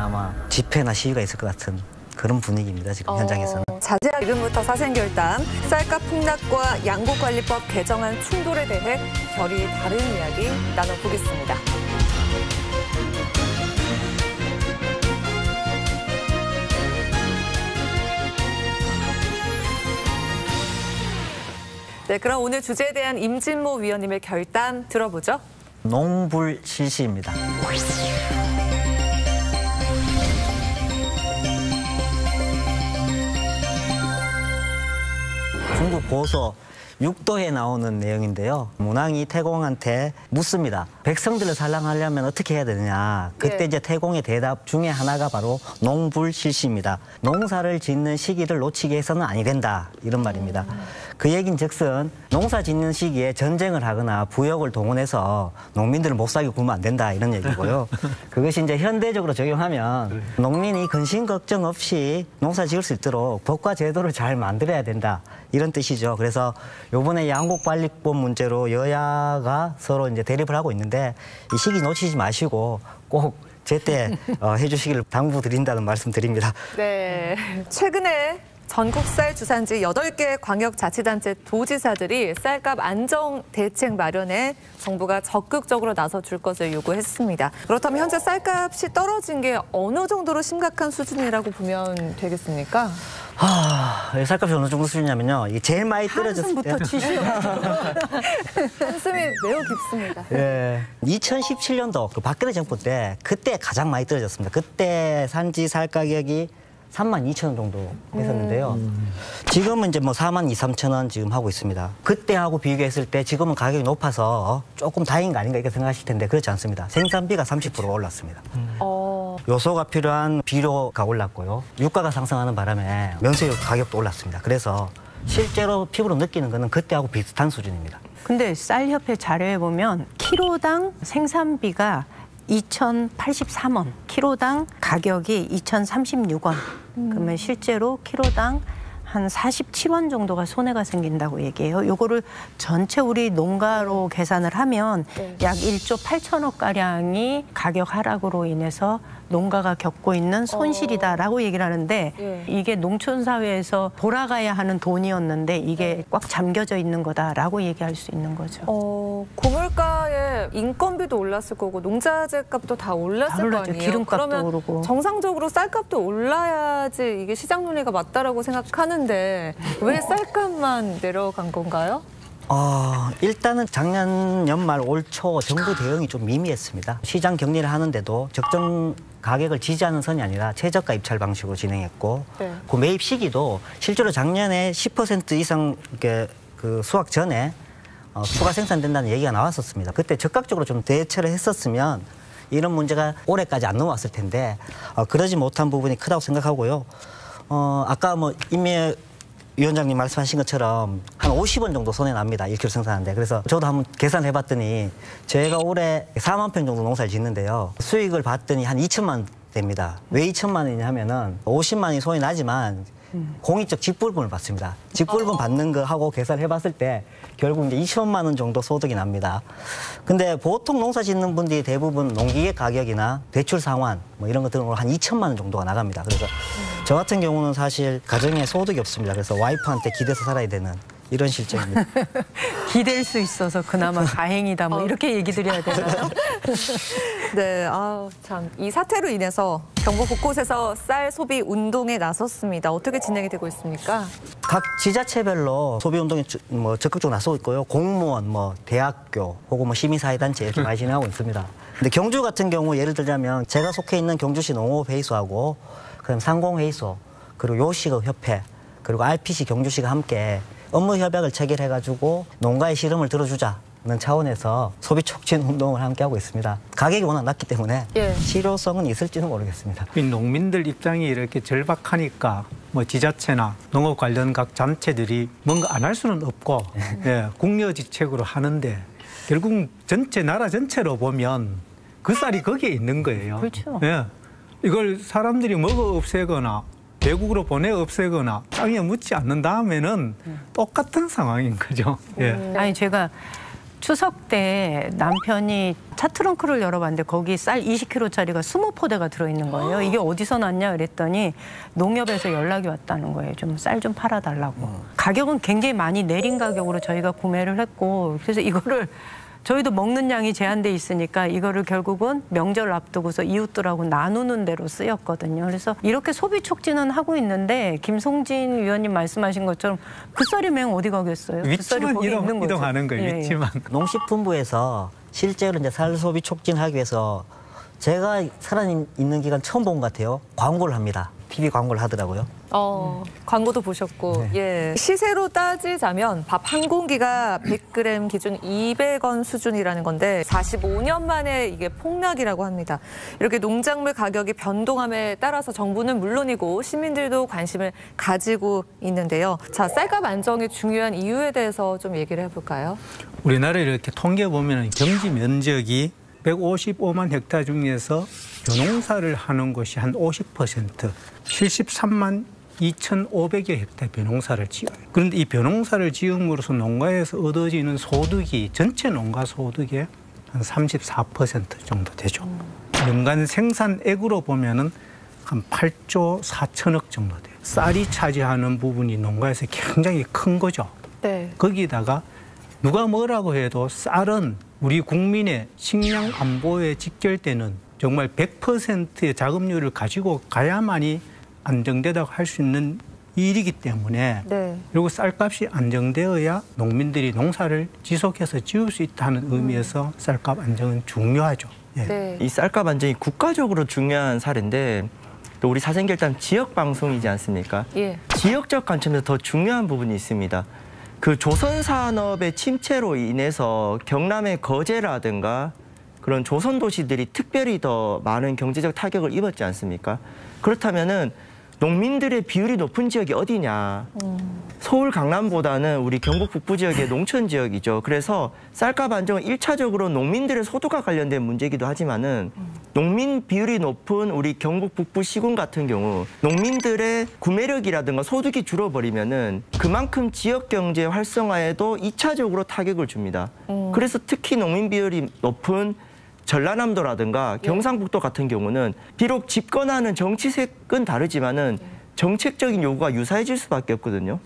아마 집회나 시위가 있을 것 같은 그런 분위기입니다. 지금 현장에서는. 자세한 지금부터 사생결단, 쌀값 폭락과 양곡관리법 개정안 충돌에 대해 결이 다른 이야기 나눠보겠습니다. 네, 그럼 오늘 주제에 대한 임진모 위원님의 결단 들어보죠. 농불 실시입니다. 중국 보소 6도에 나오는 내용인데요. 문왕이 태공한테 묻습니다. 백성들을 살랑하려면 어떻게 해야 되느냐. 그때 이제 태공의 대답 중에 하나가 바로 농불 실시입니다. 농사를 짓는 시기를 놓치게 해서는 아니 된다. 이런 말입니다. 그 얘긴 즉슨 농사 짓는 시기에 전쟁을 하거나 부역을 동원해서 농민들을 못 살게 굴면 안 된다. 이런 얘기고요. 그것이 이제 현대적으로 적용하면 농민이 근심 걱정 없이 농사 지을 수 있도록 법과 제도를 잘 만들어야 된다. 이런 뜻이죠. 그래서 요번에 양곡관리법 문제로 여야가 서로 이제 대립을 하고 있는데 이 시기 놓치지 마시고 꼭 제때 해주시기를 당부드린다는 말씀 드립니다. 네, 최근에 전국 쌀 주산지 8개 광역자치단체 도지사들이 쌀값 안정 대책 마련에 정부가 적극적으로 나서줄 것을 요구했습니다. 그렇다면 현재 쌀값이 떨어진 게 어느 정도로 심각한 수준이라고 보면 되겠습니까? 쌀값이 어느 정도 수준이냐면요. 이게 제일 많이 떨어졌을 때. 한숨부터 치시오. 한숨이 매우 깊습니다. 예. 2017년도 그 박근혜 정부 때 그때 가장 많이 떨어졌습니다. 그때 산지 쌀 가격이 32,000원 정도 했었는데요. 지금은 이제 뭐 42,000~43,000원 지금 하고 있습니다. 그때하고 비교했을 때 지금은 가격이 높아서 조금 다행인 거 아닌가 이렇게 생각하실 텐데 그렇지 않습니다. 생산비가 30% 올랐습니다. 요소가 필요한 비료가 올랐고요. 유가가 상승하는 바람에 면세유 가격도 올랐습니다. 그래서 실제로 피부로 느끼는 거는 그때하고 비슷한 수준입니다. 근데 쌀협회 자료에 보면 키로당 생산비가 2,083원, 키로당 가격이 2,036원. 그러면 실제로 키로당 한 47원 정도가 손해가 생긴다고 얘기해요. 요거를 전체 우리 농가로 계산을 하면 약 1조 8천억 가량이 가격 하락으로 인해서 농가가 겪고 있는 손실이다라고 얘기를 하는데 이게 농촌 사회에서 돌아가야 하는 돈이었는데 이게 꽉 잠겨져 있는 거다라고 얘기할 수 있는 거죠. 고물가에 인건비도 올랐을 거고 농자재 값도 다 올랐을 거 아니에요. 기름값도 그러면 오르고. 정상적으로 쌀값도 올라야지 이게 시장 논리가 맞다라고 생각하는데 왜 쌀값만 내려간 건가요? 일단은 작년 연말 올 초 정부 대응이 좀 미미했습니다. 시장 격리를 하는데도 적정 가격을 지지하는 선이 아니라 최저가 입찰 방식으로 진행했고 그 매입 시기도 실제로 작년에 10% 이상 그 수확 전에 추가 생산된다는 얘기가 나왔었습니다. 그때 적극적으로 좀 대처를 했었으면 이런 문제가 올해까지 안 넘어왔을 텐데 그러지 못한 부분이 크다고 생각하고요. 아까 뭐 임미 위원장님 말씀하신 것처럼 한 50원 정도 손해납니다. 1kg 생산하는데. 그래서 저도 한번 계산해 봤더니 제가 올해 4만 평 정도 농사를 짓는데요. 수익을 봤더니 한 2천만 원 됩니다. 왜 2천만 원이냐 하면은 50만 원이 손이 나지만 공익적 직불금을 받습니다. 직불금 받는 거 하고 계산해 봤을 때 결국 이제 2천만 원 정도 소득이 납니다. 근데 보통 농사 짓는 분들이 대부분 농기계 가격이나 대출 상환 뭐 이런 것 등으로 한 2천만 원 정도가 나갑니다. 그래서 저 같은 경우는 사실 가정에 소득이 없습니다. 그래서 와이프한테 기대서 살아야 되는 이런 실정입니다. 기댈 수 있어서 그나마 다행이다 뭐 이렇게 얘기 드려야 되나요? 네, 참 이 사태로 인해서 경북 곳곳에서 쌀 소비 운동에 나섰습니다. 어떻게 진행이 되고 있습니까? 각 지자체별로 소비 운동에 뭐 적극적으로 나서고 있고요. 공무원, 뭐 대학교, 혹은 뭐 시민사회단체 이렇게 많이 진행하고 있습니다. 근데 경주 같은 경우 예를 들자면 제가 속해 있는 경주시 농업회의소하고 그다음 상공회의소 그리고 요식업협회 그리고 RPC 경주시가 함께 업무 협약을 체결해가지고 농가의 시름을 들어주자는 차원에서 소비 촉진 운동을 함께 하고 있습니다. 가격이 워낙 낮기 때문에 실효성은 있을지는 모르겠습니다. 농민들 입장이 이렇게 절박하니까 뭐 지자체나 농업 관련 각 단체들이 뭔가 안 할 수는 없고 국려지책으로 하는데 결국 전체 나라 전체로 보면 그 쌀이 거기에 있는 거예요. 그렇죠. 이걸 사람들이 먹어 없애거나 외국으로 보내 없애거나 땅에 묻지 않는 다음에는 똑같은 상황인 거죠. 아니 제가 추석 때 남편이 차 트렁크를 열어봤는데 거기 쌀 20kg짜리가 20포대가 들어있는 거예요. 이게 어디서 났냐 그랬더니 농협에서 연락이 왔다는 거예요. 좀 쌀 좀 팔아달라고. 가격은 굉장히 많이 내린 가격으로 저희가 구매를 했고 그래서 이거를 저희도 먹는 양이 제한돼 있으니까 이거를 결국은 명절 앞두고서 이웃들하고 나누는 대로 쓰였거든요. 그래서 이렇게 소비 촉진은 하고 있는데 김송진 위원님 말씀하신 것처럼 그 쌀이 맹 어디 가겠어요? 그 쌀이 위치만 거기 있는 거죠. 이동하는 거예요. 예, 예. 위치만. 농식품부에서 실제로 이제 쌀 소비 촉진하기 위해서 제가 살아있는 기간 처음 본 것 같아요. 광고를 합니다. TV 광고를 하더라고요. 광고도 보셨고, 예. 시세로 따지자면 밥 한 공기가 100g 기준 200원 수준이라는 건데 45년 만에 이게 폭락이라고 합니다. 이렇게 농작물 가격이 변동함에 따라서 정부는 물론이고 시민들도 관심을 가지고 있는데요. 자, 쌀값 안정이 중요한 이유에 대해서 좀 얘기를 해볼까요? 우리나라에 이렇게 통계 보면 경지 면적이 155만 헥타르 중에서 벼농사를 하는 곳이 한 50%, 73만 2,500여 헥타르 벼농사를 지어요. 그런데 이 벼농사를 지음으로써 농가에서 얻어지는 소득이 전체 농가 소득의 한 34% 정도 되죠. 연간 생산액으로 보면은 한 8조 4천억 정도 돼요. 쌀이 차지하는 부분이 농가에서 굉장히 큰 거죠. 네. 거기다가 누가 뭐라고 해도 쌀은 우리 국민의 식량 안보에 직결되는 정말 100%의 자급률을 가지고 가야만이 안정되다고 할 수 있는 일이기 때문에 네. 그리고 쌀값이 안정되어야 농민들이 농사를 지속해서 지을 수 있다는 의미에서 쌀값 안정은 중요하죠. 예. 네. 이 쌀값 안정이 국가적으로 중요한 사례인데 또 우리 사생결단 지역 방송이지 않습니까? 예. 지역적 관점에서 더 중요한 부분이 있습니다. 그 조선 산업의 침체로 인해서 경남의 거제라든가 그런 조선 도시들이 특별히 더 많은 경제적 타격을 입었지 않습니까? 그렇다면은 농민들의 비율이 높은 지역이 어디냐? 서울 강남보다는 우리 경북 북부 지역의 농촌 지역이죠. 그래서 쌀값 안정은 1차적으로 농민들의 소득과 관련된 문제이기도 하지만은 농민 비율이 높은 우리 경북 북부 시군 같은 경우 농민들의 구매력이라든가 소득이 줄어버리면은 그만큼 지역 경제 활성화에도 2차적으로 타격을 줍니다. 그래서 특히 농민 비율이 높은 전라남도라든가 경상북도 같은 경우는 비록 집권하는 정치색은 다르지만은 정책적인 요구가 유사해질 수밖에 없거든요.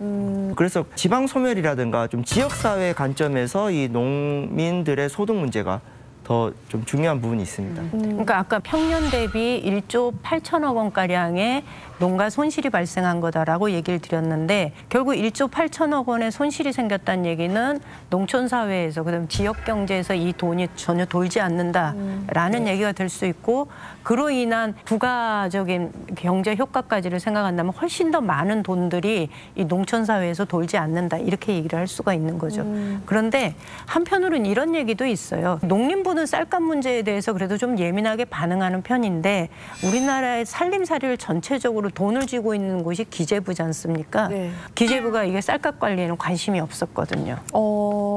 그래서 지방 소멸이라든가 좀 지역사회 관점에서 이 농민들의 소득 문제가 더 좀 중요한 부분이 있습니다. 그러니까 아까 평년 대비 1조 8천억 원가량의 농가 손실이 발생한 거다라고 얘기를 드렸는데 결국 1조 8천억 원의 손실이 생겼다는 얘기는 농촌 사회에서 그다음 지역 경제에서 이 돈이 전혀 돌지 않는다라는 얘기가 될 수 있고 그로 인한 부가적인 경제 효과까지를 생각한다면 훨씬 더 많은 돈들이 이 농촌 사회에서 돌지 않는다 이렇게 얘기를 할 수가 있는 거죠. 그런데 한편으로는 이런 얘기도 있어요. 농림부는 쌀값 문제에 대해서 그래도 좀 예민하게 반응하는 편인데 우리나라의 살림살이를 전체적으로 돈을 쥐고 있는 곳이 기재부지 않습니까? 네. 기재부가 이게 쌀값 관리에는 관심이 없었거든요.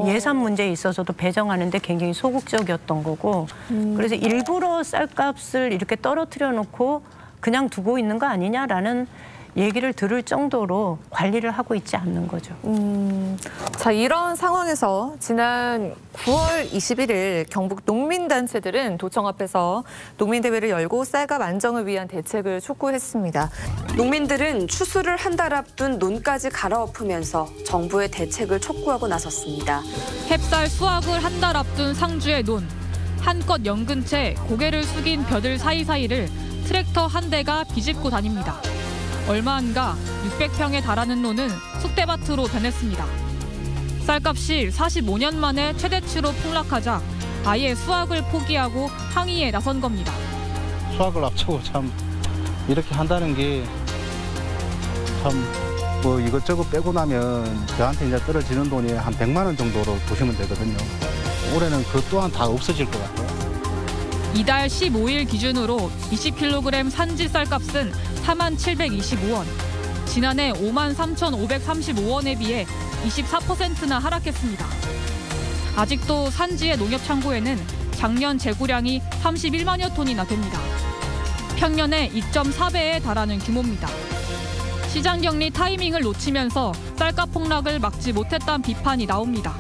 예산 문제에 있어서도 배정하는데 굉장히 소극적이었던 거고 그래서 일부러 쌀값을 이렇게 떨어뜨려 놓고 그냥 두고 있는 거 아니냐라는 얘기를 들을 정도로 관리를 하고 있지 않는 거죠. 자, 이런 상황에서 지난 9월 21일 경북 농민단체들은 도청 앞에서 농민대회를 열고 쌀값 안정을 위한 대책을 촉구했습니다. 농민들은 추수를 한 달 앞둔 논까지 갈아엎으면서 정부의 대책을 촉구하고 나섰습니다. 햅쌀 수확을 한 달 앞둔 상주의 논. 한껏 연근 채 고개를 숙인 벼들 사이사이를 트랙터 한 대가 비집고 다닙니다. 얼마 안가 600평에 달하는 논은 쑥대밭으로 변했습니다. 쌀값이 45년 만에 최대치로 폭락하자 아예 수확을 포기하고 항의에 나선 겁니다. 수확을 앞두고 참 이렇게 한다는 게 참 뭐 이것저것 빼고 나면 저한테 이제 떨어지는 돈이 한 100만 원 정도로 보시면 되거든요. 올해는 그 또한 다 없어질 것 같아요. 이달 15일 기준으로 20kg 산지 쌀값은 4725원. 지난해 53,535원에 비해 24%나 하락했습니다. 아직도 산지의 농협창고에는 작년 재고량이 31만여 톤이나 됩니다. 평년의 2.4배에 달하는 규모입니다. 시장 격리 타이밍을 놓치면서 쌀값 폭락을 막지 못했다는 비판이 나옵니다.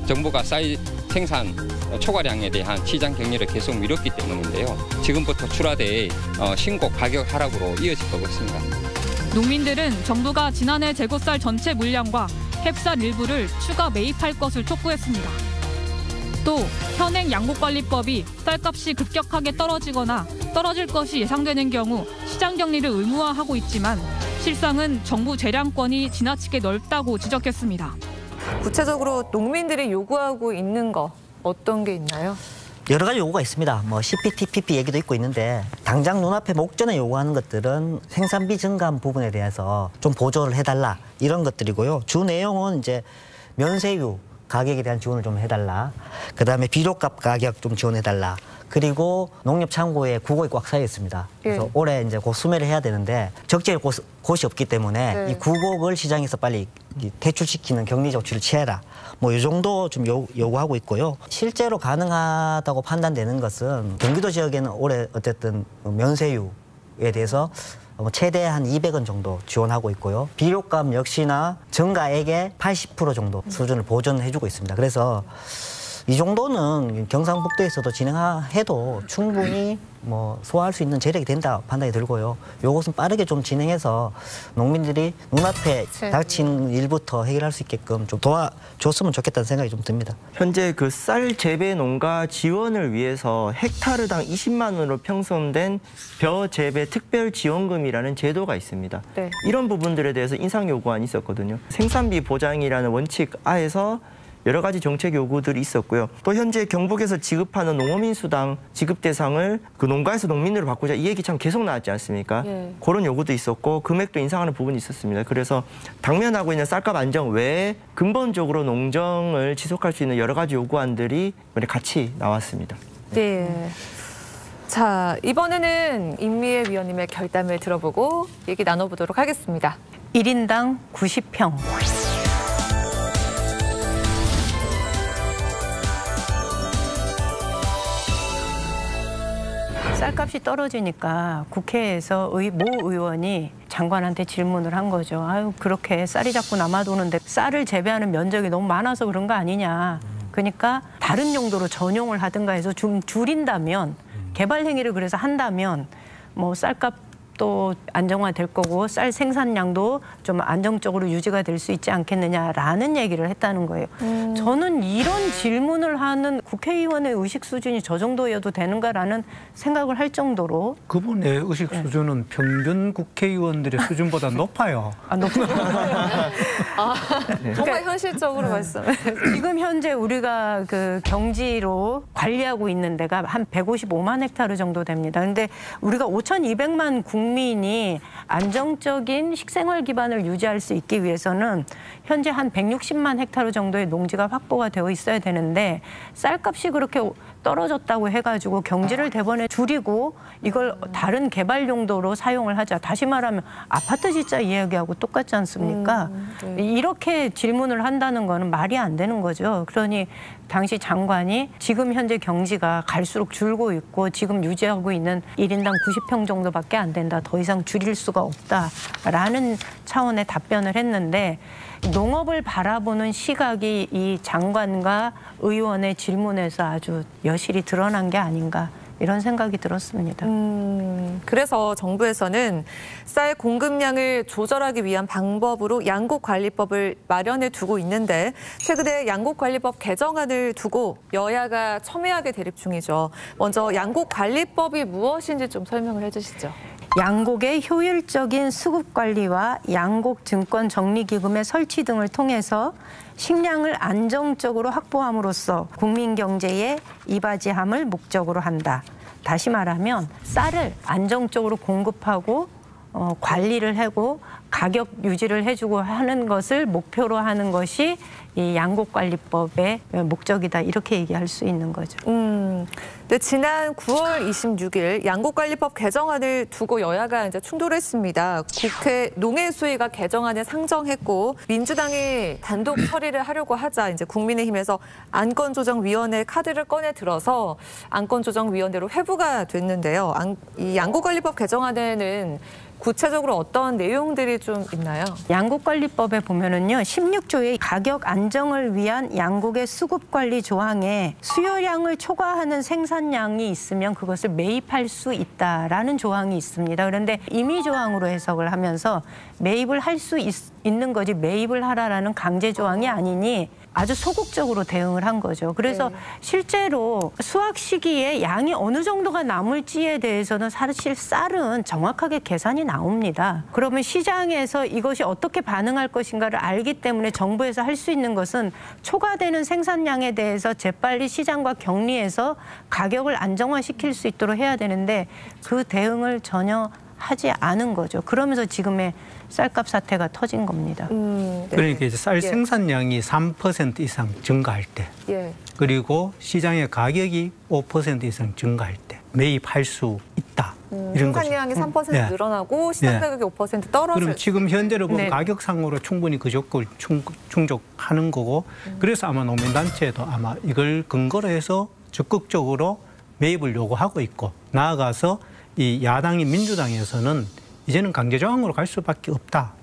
정부가 쌀 생산 초과량에 대한 시장 격리를 계속 미뤘기 때문인데요. 지금부터 출하될 신고 가격 하락으로 이어질 것 같습니다. 농민들은 정부가 지난해 재고쌀 전체 물량과 햅쌀 일부를 추가 매입할 것을 촉구했습니다. 또 현행 양곡관리법이 쌀값이 급격하게 떨어지거나 떨어질 것이 예상되는 경우 시장 격리를 의무화하고 있지만 실상은 정부 재량권이 지나치게 넓다고 지적했습니다. 구체적으로 농민들이 요구하고 있는 거 어떤 게 있나요? 여러 가지 요구가 있습니다. 뭐 CPTPP 얘기도 있고 있는데 당장 눈앞에 목전에 요구하는 것들은 생산비 증감 부분에 대해서 좀 보조를 해달라 이런 것들이고요. 주 내용은 이제 면세유 가격에 대한 지원을 좀 해달라. 그다음에 비료값 가격 좀 지원해달라. 그리고 농협창고에 국어가 꽉 차여 있습니다. 그래서 예. 올해 이제 곧 수매를 해야 되는데 적재할 곳이 없기 때문에 네. 이 국어를 시장에서 빨리 퇴출시키는 격리 조치를 취해라. 뭐 이 정도 좀 요구하고 있고요. 실제로 가능하다고 판단되는 것은 경기도 지역에는 올해 어쨌든 면세유에 대해서 최대 한 200원 정도 지원하고 있고요. 비료값 역시나 정가액의 80% 정도 수준을 보전해주고 있습니다. 그래서 이 정도는 경상북도에서도 진행해도 충분히 뭐 소화할 수 있는 재력이 된다 판단이 들고요. 요것은 빠르게 좀 진행해서 농민들이 눈앞에 닥친 일부터 해결할 수 있게끔 좀 도와줬으면 좋겠다는 생각이 좀 듭니다. 현재 그 쌀 재배 농가 지원을 위해서 헥타르당 20만 원으로 평선된 벼 재배 특별 지원금이라는 제도가 있습니다. 네. 이런 부분들에 대해서 인상 요구안이 있었거든요. 생산비 보장이라는 원칙 하에서 여러 가지 정책 요구들이 있었고요. 또 현재 경북에서 지급하는 농어민 수당 지급 대상을 그 농가에서 농민으로 바꾸자 이 얘기 참 계속 나왔지 않습니까? 예. 그런 요구도 있었고 금액도 인상하는 부분이 있었습니다. 그래서 당면하고 있는 쌀값 안정 외에 근본적으로 농정을 지속할 수 있는 여러 가지 요구안들이 같이 나왔습니다. 네. 자, 이번에는 임미애 위원님의 결담을 들어보고 얘기 나눠보도록 하겠습니다. 1인당 90평. 쌀값이 떨어지니까 국회에서 모 의원이 장관한테 질문을 한 거죠. 아유, 그렇게 쌀이 자꾸 남아도는데 쌀을 재배하는 면적이 너무 많아서 그런 거 아니냐. 그러니까 다른 용도로 전용을 하든가 해서 좀 줄인다면 개발 행위를 그래서 한다면 뭐 쌀값도 안정화될 거고 쌀 생산량도 좀 안정적으로 유지가 될 수 있지 않겠느냐라는 얘기를 했다는 거예요. 저는 이런 질문을 하는 국회의원의 의식 수준이 저 정도여도 되는가라는 생각을 할 정도로 그분의 의식 수준은 평균 국회의원들의 수준보다 높아요. 정말 현실적으로 말씀을. 지금 현재 우리가 그 경지로 관리하고 있는 데가 한 155만 헥타르 정도 됩니다. 근데 우리가 5,200만 국민이 안정적인 식생활 기반을 유지할 수 있기 위해서는 현재 한 160만 헥타르 정도의 농지가 확보가 되어 있어야 되는데 쌀값이 그렇게 떨어졌다고 해가지고 경지를 대번에 줄이고 이걸 다른 개발 용도로 사용을 하자. 다시 말하면 아파트 짓자 이야기하고 똑같지 않습니까? 네. 이렇게 질문을 한다는 거는 말이 안 되는 거죠. 그러니 당시 장관이 지금 현재 경지가 갈수록 줄고 있고 지금 유지하고 있는 1인당 90평 정도밖에 안 된다. 더 이상 줄일 수가 없다라는 차원의 답변을 했는데 농업을 바라보는 시각이 이 장관과 의원의 질문에서 아주 여실히 드러난 게 아닌가 이런 생각이 들었습니다. 그래서 정부에서는 쌀 공급량을 조절하기 위한 방법으로 양곡관리법을 마련해 두고 있는데 최근에 양곡관리법 개정안을 두고 여야가 첨예하게 대립 중이죠. 먼저 양곡관리법이 무엇인지 좀 설명을 해주시죠. 양곡의 효율적인 수급 관리와 양곡 증권 정리기금의 설치 등을 통해서 식량을 안정적으로 확보함으로써 국민 경제에 이바지함을 목적으로 한다. 다시 말하면 쌀을 안정적으로 공급하고 관리를 하고 가격 유지를 해주고 하는 것을 목표로 하는 것이 이 양곡관리법의 목적이다 이렇게 얘기할 수 있는 거죠. 네, 지난 9월 26일 양곡관리법 개정안을 두고 여야가 이제 충돌했습니다. 국회 농해수위가 개정안을 상정했고 민주당이 단독 처리를 하려고 하자 이제 국민의힘에서 안건조정위원회 카드를 꺼내 들어서 안건조정위원회로 회부가 됐는데요. 이 양곡관리법 개정안에는 구체적으로 어떤 내용들이 좀 있나요? 양국관리법에 보면은요, 16조의 가격 안정을 위한 양국의 수급관리 조항에 수요량을 초과하는 생산량이 있으면 그것을 매입할 수 있다라는 조항이 있습니다. 그런데 임의 조항으로 해석을 하면서 매입을 할 수 있는 거지 매입을 하라라는 강제 조항이 아니니 아주 소극적으로 대응을 한 거죠. 그래서 실제로 수확 시기에 양이 어느 정도가 남을지에 대해서는 사실 쌀은 정확하게 계산이 나옵니다. 그러면 시장에서 이것이 어떻게 반응할 것인가를 알기 때문에 정부에서 할 수 있는 것은 초과되는 생산량에 대해서 재빨리 시장과 격리해서 가격을 안정화시킬 수 있도록 해야 되는데 그 대응을 전혀 하지 않은 거죠. 그러면서 지금의 쌀값 사태가 터진 겁니다. 그러니까 이제 쌀 생산량이 3% 이상 증가할 때, 그리고 시장의 가격이 5% 이상 증가할 때 매입할 수 있다. 이런 거죠. 생산량이 3% 늘어나고 시장 가격이 5% 떨어질. 그럼 지금 현재로 보면 가격상으로 충분히 그 조건을 충족하는 거고, 그래서 아마 농민단체도 아마 이걸 근거로 해서 적극적으로 매입을 요구하고 있고, 나아가서 이 야당인 민주당에서는 이제는 강제조항으로 갈 수밖에 없다.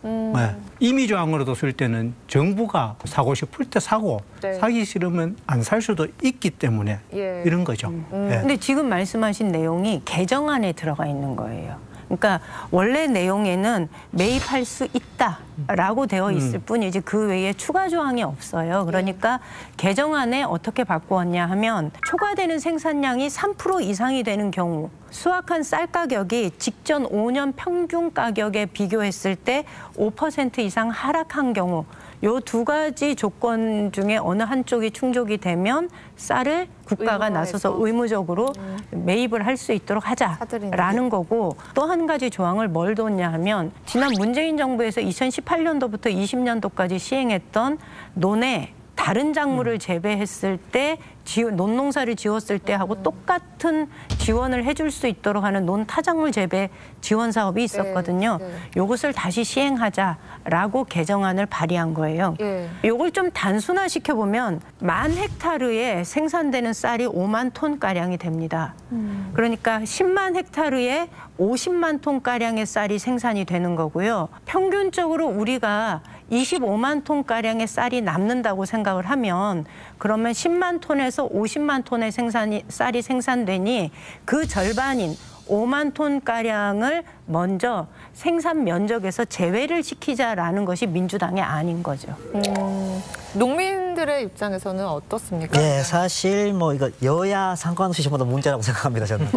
임의조항으로도 쓸 때는 정부가 사고 싶을 때 사고 사기 싫으면 안 살 수도 있기 때문에 이런 거죠. 근데 지금 말씀하신 내용이 개정안에 들어가 있는 거예요. 그러니까 원래 내용에는 매입할 수 있다라고 되어 있을 뿐이지 그 외에 추가 조항이 없어요. 그러니까 개정안에 어떻게 바꾸었냐 하면 초과되는 생산량이 3% 이상이 되는 경우, 수확한 쌀 가격이 직전 5년 평균 가격에 비교했을 때 5% 이상 하락한 경우, 요 두 가지 조건 중에 어느 한쪽이 충족이 되면 쌀을 국가가 나서서 의무적으로 매입을 할 수 있도록 하자라는 거고, 또 한 가지 조항을 뭘 뒀냐 하면 지난 문재인 정부에서 2018년도부터 20년도까지 시행했던 논에 다른 작물을 재배했을 때 논농사를 지었을 때 하고 똑같은 지원을 해줄 수 있도록 하는 논타작물 재배 지원 사업이 있었거든요. 요것을 다시 시행하자라고 개정안을 발의한 거예요. 요걸 좀 단순화시켜 보면 10,000헥타르에 생산되는 쌀이 5만 톤가량이 됩니다. 그러니까 10만 헥타르에 50만 톤가량의 쌀이 생산이 되는 거고요. 평균적으로 우리가 25만 톤가량의 쌀이 남는다고 생각을 하면 그러면 10만 톤에서 50만 톤의 쌀이 생산되니 그 절반인 5만 톤가량을 먼저 생산 면적에서 제외를 시키자라는 것이 민주당의 안인 거죠. 농민들의 입장에서는 어떻습니까? 네, 사실 뭐 이거 여야 상관없이 전부 다 문제라고 생각합니다, 저는.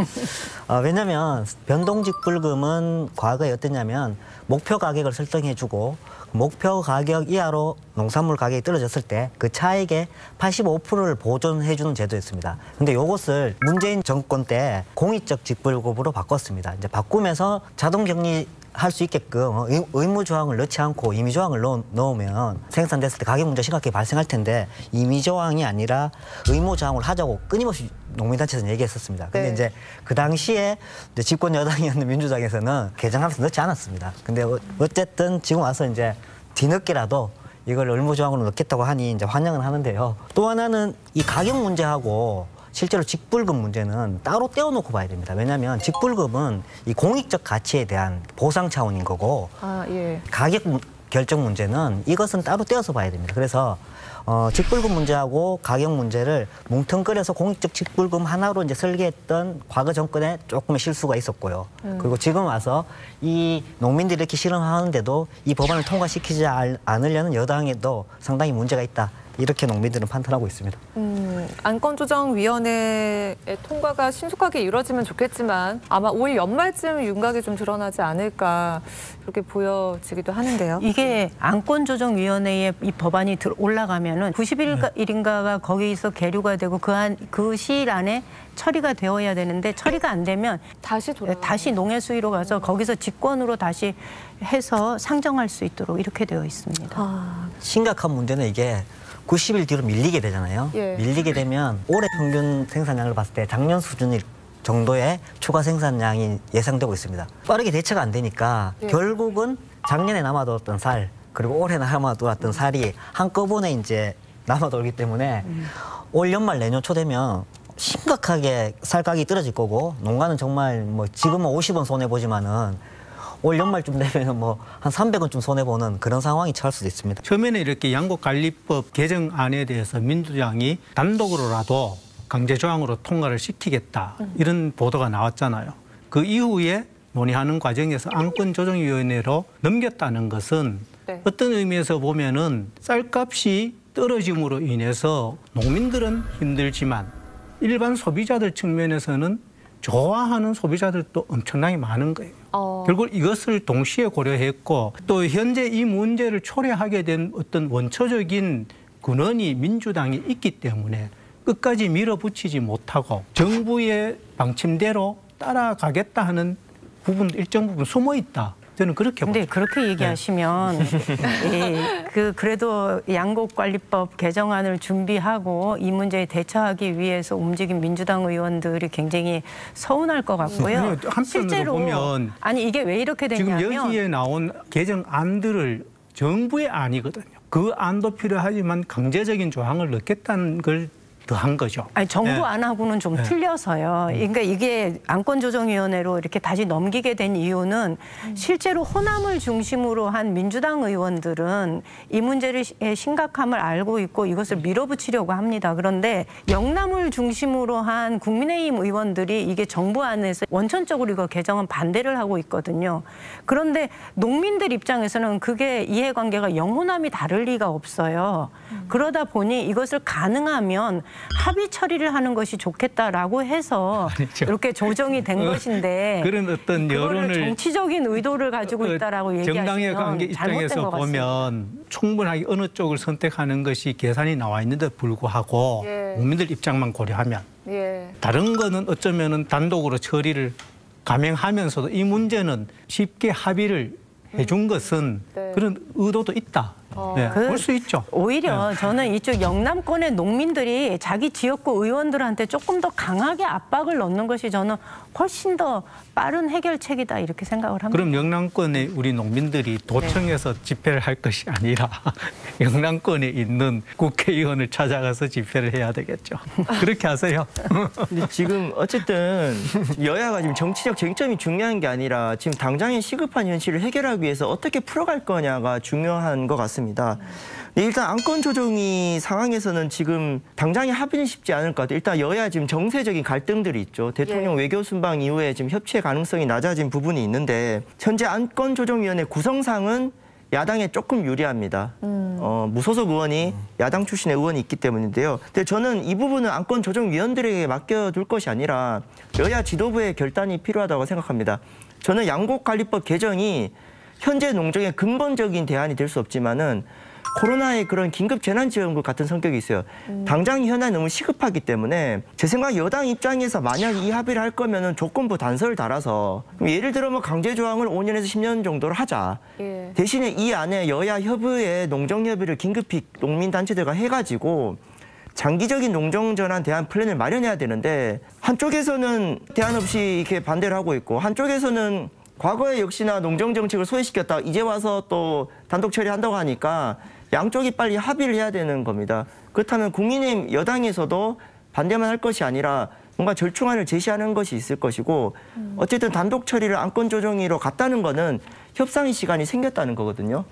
왜냐하면 변동직불금은 과거에 어땠냐면 목표 가격을 설정해주고 목표 가격 이하로 농산물 가격이 떨어졌을 때 그 차액의 85%를 보존해주는 제도였습니다. 근데 이것을 문재인 정권 때 공익적 직불금으로 바꿨습니다. 이제 바꾸면서 자동 격리할 수 있게끔 의무 조항을 넣지 않고 임의 조항을 넣으면 생산됐을 때 가격 문제 심각하게 발생할 텐데 임의 조항이 아니라 의무 조항을 하자고 끊임없이 농민단체에서는 얘기했었습니다. 근데 이제 그 당시에 이제 집권 여당이었는 민주당에서는 개정하면서 넣지 않았습니다. 근데 어쨌든 지금 와서 이제 뒤늦게라도 이걸 의무 조항으로 넣겠다고 하니 이제 환영은 하는데요. 또 하나는 이 가격 문제하고 실제로 직불금 문제는 따로 떼어놓고 봐야 됩니다. 왜냐하면 직불금은 이 공익적 가치에 대한 보상 차원인 거고 가격 결정 문제는 이것은 따로 떼어서 봐야 됩니다. 그래서 직불금 문제하고 가격 문제를 뭉텅거려서 공익적 직불금 하나로 이제 설계했던 과거 정권에 조금의 실수가 있었고요. 그리고 지금 와서 이 농민들이 이렇게 실험하는데도 이 법안을 통과시키지 않으려는 여당에도 상당히 문제가 있다. 이렇게 농민들은 판단하고 있습니다. 안건조정위원회의 통과가 신속하게 이루어지면 좋겠지만 아마 올 연말쯤 윤곽이 좀 드러나지 않을까 이렇게 보여지기도 하는데요. 이게 안건조정위원회에 이 법안이 올라가면은 90일인가가 거기서 계류가 되고 그 시일 안에 처리가 되어야 되는데 처리가 안 되면 다시 농해수위로 가서 거기서 직권으로 다시 해서 상정할 수 있도록 이렇게 되어 있습니다. 심각한 문제는 이게 90일 뒤로 밀리게 되잖아요. 밀리게 되면 올해 평균 생산량을 봤을 때 작년 수준 정도의 추가 생산량이 예상되고 있습니다. 빠르게 대처가 안 되니까 결국은 작년에 남아돌았던 쌀 그리고 올해 남아돌았던 쌀이 한꺼번에 이제 남아돌기 때문에 올 연말 내년 초 되면 심각하게 쌀 가격이 떨어질 거고 농가는 정말 뭐 지금은 50원 손해 보지만은 올 연말쯤 되면 뭐 한 300원쯤 손해보는 그런 상황이 처할 수도 있습니다. 처음에는 이렇게 양곡관리법 개정안에 대해서 민주당이 단독으로라도 강제조항으로 통과를 시키겠다 이런 보도가 나왔잖아요. 그 이후에 논의하는 과정에서 안건조정위원회로 넘겼다는 것은 네. 어떤 의미에서 보면은 쌀값이 떨어짐으로 인해서 농민들은 힘들지만 일반 소비자들 측면에서는 좋아하는 소비자들도 엄청나게 많은 거예요. 결국 이것을 동시에 고려했고 또 현재 이 문제를 초래하게 된 어떤 원초적인 근원이 민주당이 있기 때문에 끝까지 밀어붙이지 못하고 정부의 방침대로 따라가겠다 하는 부분 일정 부분 숨어 있다. 저는 그렇게 근데 보죠. 그렇게 얘기하시면 그래도 양곡관리법 개정안을 준비하고 이 문제에 대처하기 위해서 움직인 민주당 의원들이 굉장히 서운할 것 같고요. 한편으로 보면 아니 이게 왜 이렇게 됐냐면 지금 여기에 나온 개정안들을 정부의 안이거든요. 그 안도 필요하지만 강제적인 조항을 넣겠다는 걸 더한 거죠. 아니 정부 네. 안하고는 좀 네. 틀려서요. 그러니까 이게 안건조정위원회로 이렇게 다시 넘기게 된 이유는 실제로 호남을 중심으로 한 민주당 의원들은 이 문제의 심각함을 알고 있고 이것을 밀어붙이려고 합니다. 그런데 영남을 중심으로 한 국민의힘 의원들이 이게 정부 안에서 원천적으로 이거 개정은 반대를 하고 있거든요. 그런데 농민들 입장에서는 그게 이해관계가 영호남이 다를 리가 없어요. 그러다 보니 이것을 가능하면 합의 처리를 하는 것이 좋겠다라고 해서 아니죠. 이렇게 조정이 된 것인데 그런 어떤 여론을 정치적인 의도를 가지고 있다라고 정당의 얘기하시면 관계 잘못된 입장에서 것 같습니다. 보면 충분하게 어느 쪽을 선택하는 것이 계산이 나와 있는데 불구하고 국민들 입장만 고려하면 다른 거는 어쩌면은 단독으로 처리를 감행하면서도 이 문제는 쉽게 합의를 해준 것은 그런 의도도 있다. 네, 볼 수 있죠. 오히려 저는 이쪽 영남권의 농민들이 자기 지역구 의원들한테 조금 더 강하게 압박을 넣는 것이 저는 훨씬 더 빠른 해결책이다 이렇게 생각을 합니다. 그럼 영남권의 우리 농민들이 도청에서 집회를 할 것이 아니라 영남권에 있는 국회의원을 찾아가서 집회를 해야 되겠죠. 그렇게 하세요. 근데 지금 어쨌든 여야가 지금 정치적 쟁점이 중요한 게 아니라 지금 당장의 시급한 현실을 해결하기 위해서 어떻게 풀어갈 거냐가 중요한 것 같습니다. 일단 안건 조정이 상황에서는 지금 당장의 합의는 쉽지 않을 것 같아요. 일단 여야 지금 정세적인 갈등들이 있죠. 대통령 외교 순방 이후에 지금 협치의 가능성이 낮아진 부분이 있는데 현재 안건 조정위원회 구성상은 야당에 조금 유리합니다. 무소속 의원이 야당 출신의 의원이 있기 때문인데요. 근데 저는 이 부분은 안건 조정위원들에게 맡겨둘 것이 아니라 여야 지도부의 결단이 필요하다고 생각합니다. 저는 양곡관리법 개정이 현재 농정의 근본적인 대안이 될 수 없지만은 코로나의 그런 긴급 재난지원금 같은 성격이 있어요. 당장 현안이 너무 시급하기 때문에 제 생각 여당 입장에서 만약 이 합의를 할 거면은 조건부 단서를 달아서 예를 들어 뭐 강제 조항을 5년에서 10년 정도로 하자. 대신에 이 안에 여야 협의회 농정협의를 긴급히 농민단체들과 해가지고 장기적인 농정 전환 대안 플랜을 마련해야 되는데 한쪽에서는 대안 없이 이렇게 반대를 하고 있고 한쪽에서는 과거에 역시나 농정 정책을 소외시켰다. 이제 와서 또 단독 처리한다고 하니까 양쪽이 빨리 합의를 해야 되는 겁니다. 그렇다면 국민의힘 여당에서도 반대만 할 것이 아니라 뭔가 절충안을 제시하는 것이 있을 것이고 어쨌든 단독 처리를 안건 조정위로 갔다는 거는 협상의 시간이 생겼다는 거거든요.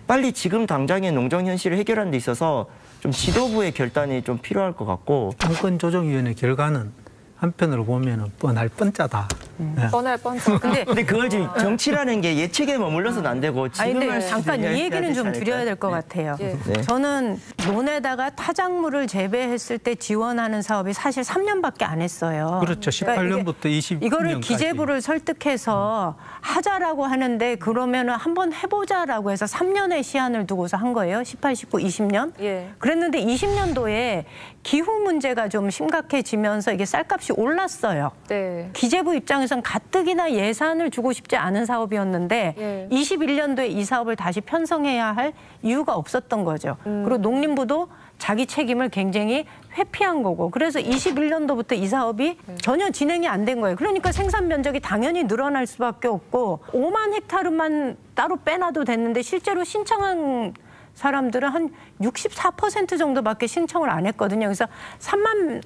빨리 지금 당장의 농정 현실을 해결하는 데 있어서 좀 지도부의 결단이 좀 필요할 것 같고 안건 조정위원회 결과는 한편으로 보면은 뻔할 뻔짜다. 네. 뻔할 뻔짜. 근데 그걸 지금 정치라는 게 예측에 머물러서는 안 되고 아니 근데 지금을 잠깐 이 얘기는 좀 드려야 될 것 같아요. 저는 논에다가 타작물을 재배했을 때 지원하는 사업이 사실 3년밖에 안 했어요. 그렇죠. 18년부터 20년까지. 이거를 기재부를 설득해서 하자라고 하는데 그러면은 한번 해보자라고 해서 3년의 시한을 두고서 한 거예요. 18, 19, 20년. 그랬는데 20년도에 기후 문제가 좀 심각해지면서 이게 쌀값이 올랐어요. 기재부 입장에선 가뜩이나 예산을 주고 싶지 않은 사업이었는데 21년도에 이 사업을 다시 편성해야 할 이유가 없었던 거죠. 그리고 농림부도 자기 책임을 굉장히 회피한 거고 그래서 21년도부터 이 사업이 전혀 진행이 안 된 거예요. 그러니까 생산 면적이 당연히 늘어날 수밖에 없고 5만 헥타르만 따로 빼놔도 됐는데 실제로 신청한 사람들은 한 64% 정도밖에 신청을 안 했거든요. 그래서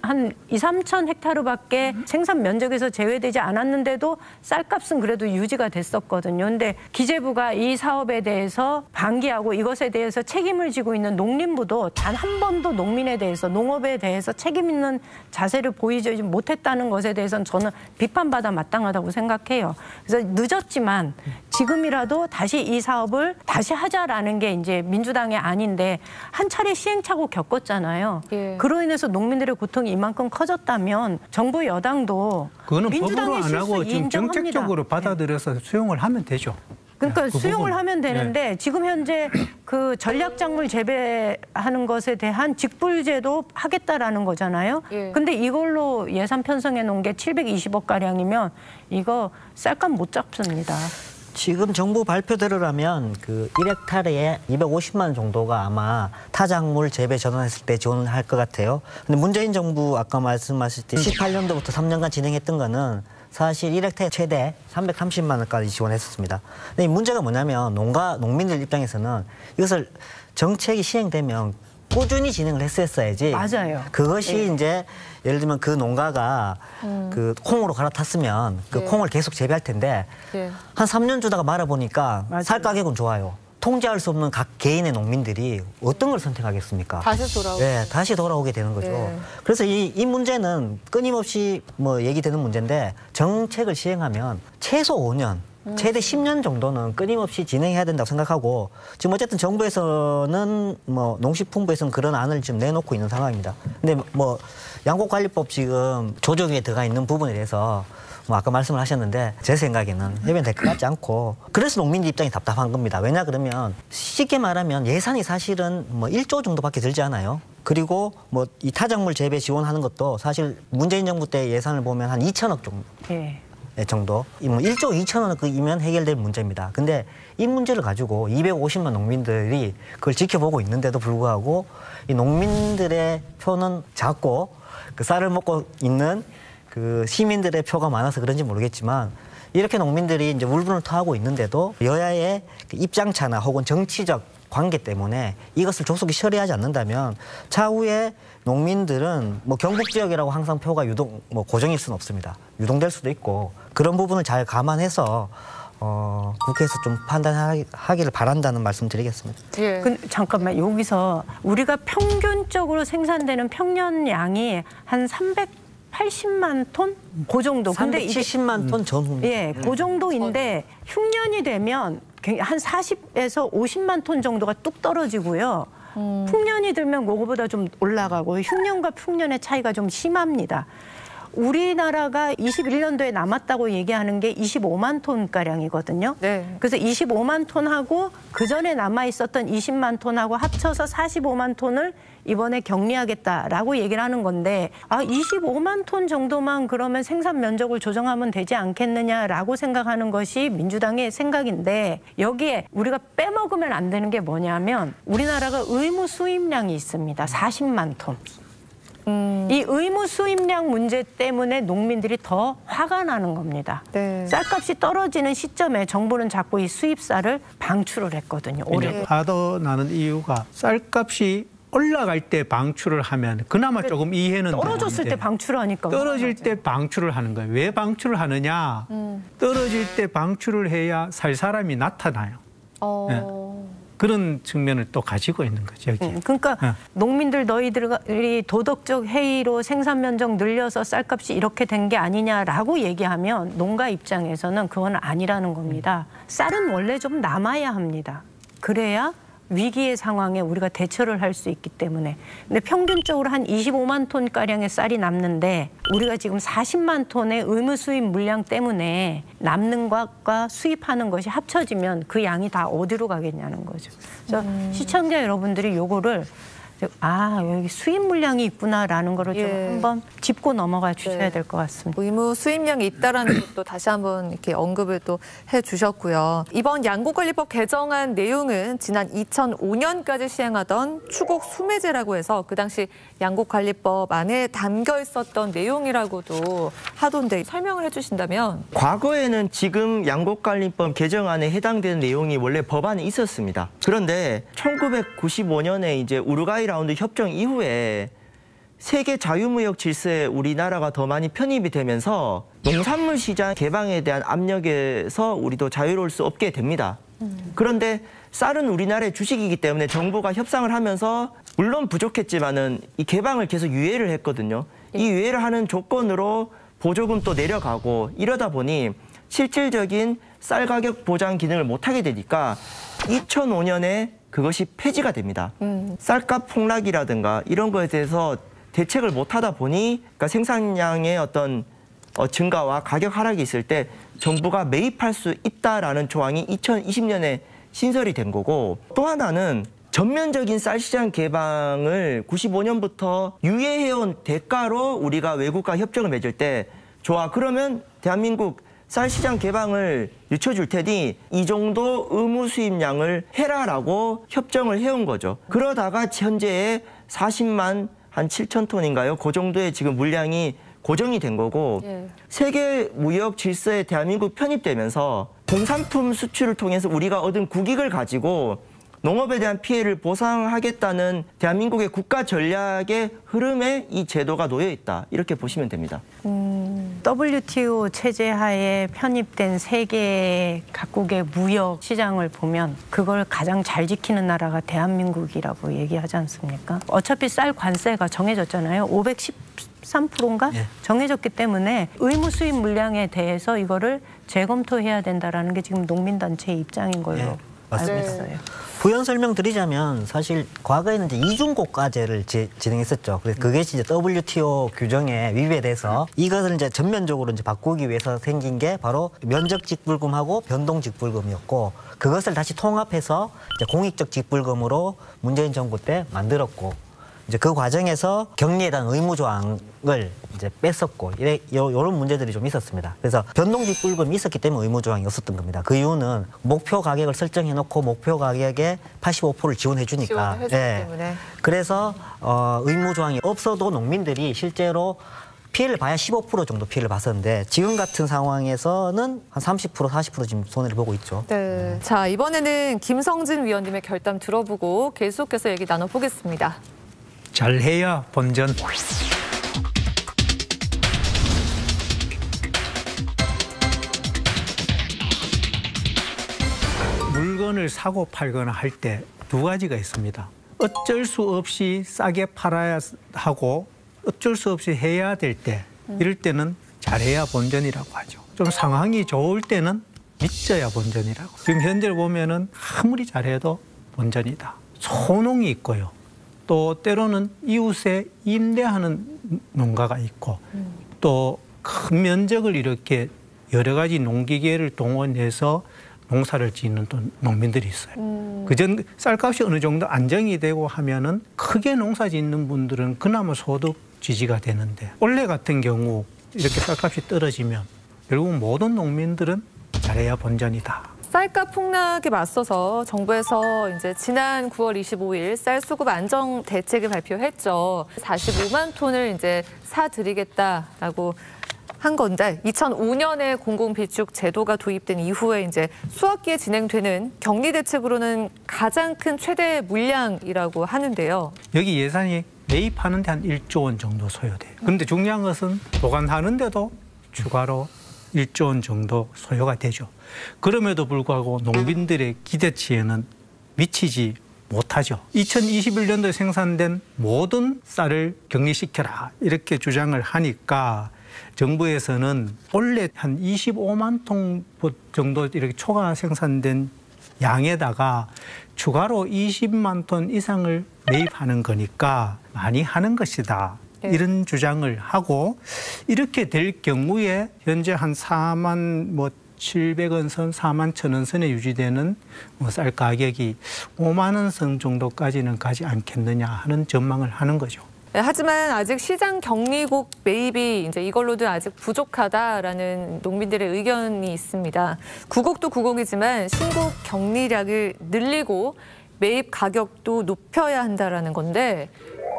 한 2, 3천 헥타르밖에 생산 면적에서 제외되지 않았는데도 쌀값은 그래도 유지가 됐었거든요. 근데 기재부가 이 사업에 대해서 방기하고 이것에 대해서 책임을 지고 있는 농림부도 단 한 번도 농민에 대해서 농업에 대해서 책임 있는 자세를 보이지 못했다는 것에 대해서는 저는 비판받아 마땅하다고 생각해요. 그래서 늦었지만 지금이라도 다시 이 사업을 다시 하자라는 게 이제 민주당의 안인데 한 차례 시행착오 겪었잖아요. 예. 그로 인해서 농민들의 고통이 이만큼 커졌다면 정부 여당도 그거는 법으로 민주당의 안 실수 하고 지금 인정합니다. 정책적으로 받아들여서 수용을 하면 되죠. 그러니까 그 수용을 부분. 하면 되는데 지금 현재 그 전략작물 재배하는 것에 대한 직불제도 하겠다라는 거잖아요. 예. 근데 이걸로 예산 편성해 놓은 게 720억 가량이면 이거 쌀값 못 잡습니다. 지금 정부 발표대로라면 그 1헥타르에 250만 원 정도가 아마 타작물 재배 전환했을 때 지원할 것 같아요. 근데 문재인 정부 아까 말씀하셨듯이 18년도부터 3년간 진행했던 거는 사실 1헥타르 최대 330만 원까지 지원했었습니다. 근데 이 문제가 뭐냐면 농민들 입장에서는 이것을 정책이 시행되면 꾸준히 진행을 했었어야지. 맞아요. 그것이 이제 예를 들면 그 농가가 그 콩으로 갈아탔으면 그 콩을 계속 재배할 텐데 한 3년 주다가 말아보니까 쌀 가격은 좋아요. 통제할 수 없는 각 개인의 농민들이 어떤 걸 선택하겠습니까? 다시 돌아오고. 네, 다시 돌아오게 되는 거죠. 네. 그래서 이 문제는 끊임없이 뭐 얘기되는 문제인데 정책을 시행하면 최소 5년, 최대 10년 정도는 끊임없이 진행해야 된다고 생각하고 지금 어쨌든 정부에서는 뭐 농식품부에서는 그런 안을 지금 내놓고 있는 상황입니다. 근데 뭐 양곡관리법 지금 조정에 들어가 있는 부분에 대해서 뭐 아까 말씀을 하셨는데 제 생각에는 해변될 것 같지 않고 그래서 농민들 입장이 답답한 겁니다. 왜냐 그러면 쉽게 말하면 예산이 사실은 뭐 1조 정도밖에 들지 않아요. 그리고 뭐 이 타작물 재배 지원하는 것도 사실 문재인 정부 때 예산을 보면 한 2천억 정도. 정도, 뭐 1조 2천억이면 해결될 문제입니다. 근데 이 문제를 가지고 250만 농민들이 그걸 지켜보고 있는데도 불구하고 이 농민들의 표는 작고 그 쌀을 먹고 있는 그 시민들의 표가 많아서 그런지 모르겠지만 이렇게 농민들이 이제 울분을 토하고 있는데도 여야의 입장차나 혹은 정치적 관계 때문에 이것을 조속히 처리하지 않는다면 차후에 농민들은 뭐 경북 지역이라고 항상 표가 뭐 고정일 수는 없습니다. 유동될 수도 있고 그런 부분을 잘 감안해서 국회에서 좀 판단하기를 바란다는 말씀 드리겠습니다. 예. 잠깐만 여기서 우리가 평균적으로 생산되는 평년량이 한 380만 톤? 그 정도. 근데 370만 톤 전후. 예, 그 정도인데 흉년이 되면 한 40에서 50만 톤 정도가 뚝 떨어지고요. 풍년이 들면 그거보다 좀 올라가고 흉년과 풍년의 차이가 좀 심합니다. 우리나라가 21년도에 남았다고 얘기하는 게 25만 톤가량이거든요. 네. 그래서 25만 톤하고 그전에 남아있었던 20만 톤하고 합쳐서 45만 톤을 이번에 격리하겠다라고 얘기를 하는 건데 25만 톤 정도만 그러면 생산 면적을 조정하면 되지 않겠느냐라고 생각하는 것이 민주당의 생각인데 여기에 우리가 빼먹으면 안 되는 게 뭐냐면 우리나라가 의무 수입량이 있습니다. 40만 톤. 이 의무 수입량 문제 때문에 농민들이 더 화가 나는 겁니다. 네. 쌀값이 떨어지는 시점에 정부는 자꾸 이 수입쌀을 방출을 했거든요. 올해. 화도 나는 이유가 쌀값이 올라갈 때 방출을 하면 그나마 조금 이해는 떨어졌을 되는데 때 방출하니까. 떨어질 때 방출을 하는 거예요. 왜 방출을 하느냐? 떨어질 때 방출을 해야 살 사람이 나타나요. 네. 그런 측면을 또 가지고 있는 거죠. 여기. 그러니까 농민들 너희들이 도덕적 해이로 생산 면적 늘려서 쌀값이 이렇게 된 게 아니냐라고 얘기하면 농가 입장에서는 그건 아니라는 겁니다. 쌀은 원래 좀 남아야 합니다. 그래야 위기의 상황에 우리가 대처를 할 수 있기 때문에. 근데 평균적으로 한 25만 톤가량의 쌀이 남는데 우리가 지금 40만 톤의 의무 수입 물량 때문에 남는 것과 수입하는 것이 합쳐지면 그 양이 다 어디로 가겠냐는 거죠. 그래서 시청자 여러분들이 요거를 여기 수입 물량이 있구나라는 거를 좀 예. 한번 짚고 넘어가 주셔야 될 것 같습니다. 의무 수입량이 있다라는 것도 다시 한번 이렇게 언급을 또 해주셨고요. 이번 양곡관리법 개정안 내용은 지난 2005년까지 시행하던 추곡 수매제라고 해서 그 당시 양곡관리법 안에 담겨 있었던 내용이라고도 하던데 설명을 해주신다면. 과거에는 지금 양곡관리법 개정안에 해당되는 내용이 원래 법안에 있었습니다. 그런데 1995년에 이제 우루과이 라운드 협정 이후에 세계 자유무역 질서에 우리나라가 더 많이 편입이 되면서 농산물 시장 개방에 대한 압력에서 우리도 자유로울 수 없게 됩니다. 그런데 쌀은 우리나라의 주식이기 때문에 정부가 협상을 하면서 물론 부족했지만은 이 개방을 계속 유예를 했거든요. 이 유예를 하는 조건으로 보조금도 내려가고 이러다 보니 실질적인 쌀 가격 보장 기능을 못하게 되니까 2005년에 그것이 폐지가 됩니다. 쌀값 폭락이라든가 이런 거에 대해서 대책을 못하다 보니 그러니까 생산량의 어떤 증가와 가격 하락이 있을 때 정부가 매입할 수 있다라는 조항이 2020년에 신설이 된 거고, 또 하나는 전면적인 쌀 시장 개방을 95년부터 유예해온 대가로 우리가 외국과 협정을 맺을 때 좋아, 그러면 대한민국 쌀 시장 개방을 늦춰줄 테니 이 정도 의무 수입량을 해라라고 협정을 해온 거죠. 그러다가 현재의 40만 한 7천 톤인가요? 그 정도의 지금 물량이 고정이 된 거고, 세계 무역 질서에 대한민국 편입되면서 공산품 수출을 통해서 우리가 얻은 국익을 가지고 농업에 대한 피해를 보상하겠다는 대한민국의 국가 전략의 흐름에 이 제도가 놓여 있다, 이렇게 보시면 됩니다. WTO 체제 하에 편입된 세계 각국의 무역 시장을 보면 그걸 가장 잘 지키는 나라가 대한민국이라고 얘기하지 않습니까? 어차피 쌀 관세가 정해졌잖아요. 513%인가? 예. 정해졌기 때문에 의무 수입 물량에 대해서 이거를 재검토해야 된다라는 게 지금 농민단체 입장인 걸로 예, 맞습니다. 알고 있어요. 부연 설명드리자면 사실 과거에는 이제 이중고가제를 진행했었죠. 그래서 그게 이제 WTO 규정에 위배돼서 이것을 이제 전면적으로 이제 바꾸기 위해서 생긴 게 바로 면적 직불금하고 변동 직불금이었고, 그것을 다시 통합해서 이제 공익적 직불금으로 문재인 정부 때 만들었고, 이제 그 과정에서 격리에 대한 의무 조항을 이제 뺐었고, 이런 문제들이 좀 있었습니다. 그래서 변동직 불금이 있었기 때문에 의무 조항이 없었던 겁니다. 그 이유는 목표 가격을 설정해놓고 목표 가격의 85%를 지원해 주니까. 지원해주기 때문에. 그래서 의무 조항이 없어도 농민들이 실제로 피해를 봐야 15% 정도 피해를 봤었는데, 지금 같은 상황에서는 한 30%, 40% 지금 손해를 보고 있죠. 네. 자, 이번에는 김성진 위원님의 결담 들어보고 계속해서 얘기 나눠보겠습니다. 잘해야 본전. 물건을 사고 팔거나 할 때 두 가지가 있습니다. 어쩔 수 없이 싸게 팔아야 하고 어쩔 수 없이 해야 될 때, 이럴 때는 잘해야 본전이라고 하죠. 좀 상황이 좋을 때는 믿져야 본전이라고. 지금 현재 보면은 아무리 잘해도 본전이다. 소농이 있고요. 또 때로는 이웃에 임대하는 농가가 있고, 또 큰 면적을 이렇게 여러 가지 농기계를 동원해서 농사를 짓는 또 농민들이 있어요. 그전 쌀값이 어느 정도 안정이 되고 하면은 크게 농사 짓는 분들은 그나마 소득 지지가 되는데, 올해 같은 경우 이렇게 쌀값이 떨어지면 결국 모든 농민들은 잘해야 본전이다. 쌀값 폭락에 맞서서 정부에서 이제 지난 9월 25일 쌀 수급 안정 대책을 발표했죠. 45만 톤을 이제 사드리겠다라고 한 건데, 2005년에 공공비축 제도가 도입된 이후에 이제 수학기에 진행되는 격리 대책으로는 가장 큰 최대 물량이라고 하는데요. 여기 예산이 매입하는 데 한 1조 원 정도 소요돼요. 그런데 중요한 것은 보관하는데도 추가로 1조 원 정도 소요가 되죠. 그럼에도 불구하고 농민들의 기대치에는 미치지 못하죠. 2021년도에 생산된 모든 쌀을 격리시켜라, 이렇게 주장을 하니까 정부에서는 원래 한 25만 톤 정도 이렇게 초과 생산된 양에다가 추가로 20만 톤 이상을 매입하는 거니까 많이 하는 것이다, 이런 주장을 하고, 이렇게 될 경우에 현재 한 4만 700원 선, 41,000원 선에 유지되는 쌀 가격이 5만 원 선 정도까지는 가지 않겠느냐 하는 전망을 하는 거죠. 네, 하지만 아직 시장 격리곡 매입이 이제 이걸로도 아직 부족하다라는 농민들의 의견이 있습니다. 구곡도 구곡이지만 신곡 격리량을 늘리고 매입 가격도 높여야 한다라는 건데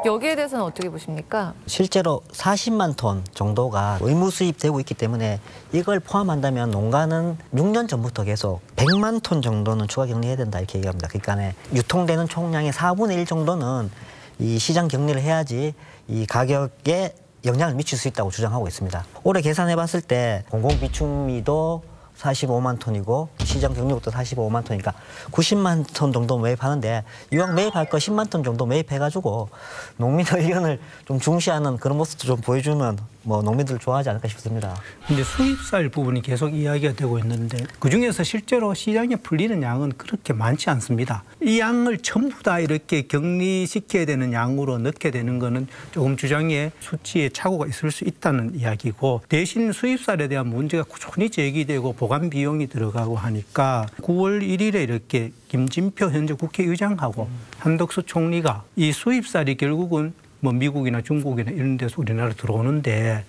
여기에 대해서는 어떻게 보십니까? 실제로 40만 톤 정도가 의무 수입되고 있기 때문에 이걸 포함한다면 농가는 6년 전부터 계속 100만 톤 정도는 추가 격리해야 된다 이렇게 얘기합니다. 그러니까 유통되는 총량의 4분의 1 정도는 이 시장 격리를 해야지 이 가격에 영향을 미칠 수 있다고 주장하고 있습니다. 올해 계산해 봤을 때 공공비축미도 45만 톤이고 시장 격리국도 45만 톤이니까 90만 톤 정도 매입하는데 이왕 매입할 거 10만 톤 정도 매입해가지고 농민의 의견을 좀 중시하는 그런 모습도 좀 보여주면 뭐 농민들 좋아하지 않을까 싶습니다. 근데 수입쌀 부분이 계속 이야기가 되고 있는데 그중에서 실제로 시장에 풀리는 양은 그렇게 많지 않습니다. 이 양을 전부 다 이렇게 격리시켜야 되는 양으로 넣게 되는 거는 조금 주장에 수치에 착오가 있을 수 있다는 이야기고 대신 수입쌀에 대한 문제가 꾸준히 제기되고 보관 비용이 들어가고 하니까 9월 1일에 이렇게 김진표 현재 국회의장하고 한덕수 총리가 이 수입쌀이 결국은 뭐 미국이나 중국이나 이런 데서 우리나라 들어오는데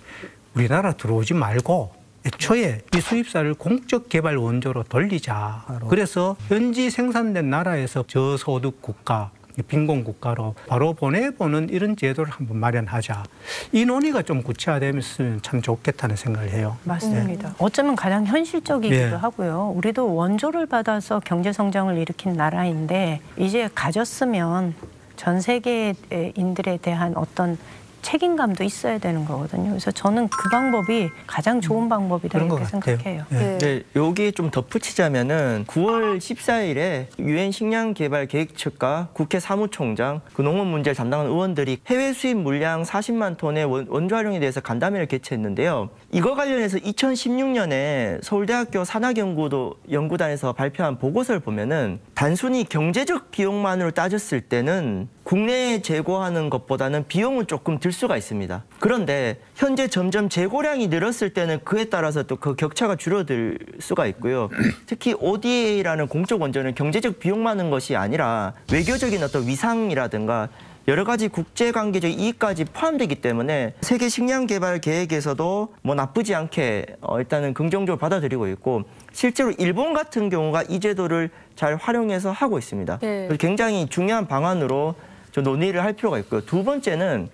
우리나라 들어오지 말고 애초에 이 수입쌀을 공적 개발 원조로 돌리자. 그래서 현지 생산된 나라에서 저소득 국가, 빈곤 국가로 바로 보내보는 이런 제도를 한번 마련하자. 이 논의가 좀 구체화되면 참 좋겠다는 생각을 해요. 맞습니다. 어쩌면 가장 현실적이기도 하고요. 우리도 원조를 받아서 경제 성장을 일으킨 나라인데 이제 가졌으면 전 세계인들에 대한 어떤 책임감도 있어야 되는 거거든요. 그래서 저는 그 방법이 가장 좋은 방법이라고 이렇게 생각해요. 네, 여기에 좀 덧붙이자면은 9월 14일에 유엔 식량개발계획 측과 국회 사무총장, 그 농업 문제를 담당하는 의원들이 해외 수입 물량 40만 톤의 원조 활용에 대해서 간담회를 개최했는데요. 이거 관련해서 2016년에 서울대학교 산학연구단에서 발표한 보고서를 보면은 단순히 경제적 비용만으로 따졌을 때는 국내에 재고하는 것보다는 비용은 조금 들 수가 있습니다. 그런데 현재 점점 재고량이 늘었을 때는 그에 따라서 또 그 격차가 줄어들 수가 있고요. 특히 ODA라는 공적 원조는 경제적 비용만한 것이 아니라 외교적인 어떤 위상이라든가 여러 가지 국제관계적 이익까지 포함되기 때문에 세계 식량 개발 계획에서도 뭐 나쁘지 않게 일단은 긍정적으로 받아들이고 있고 실제로 일본 같은 경우가 이 제도를 잘 활용해서 하고 있습니다. 그래서 굉장히 중요한 방안으로 좀 논의를 할 필요가 있고요. 두 번째는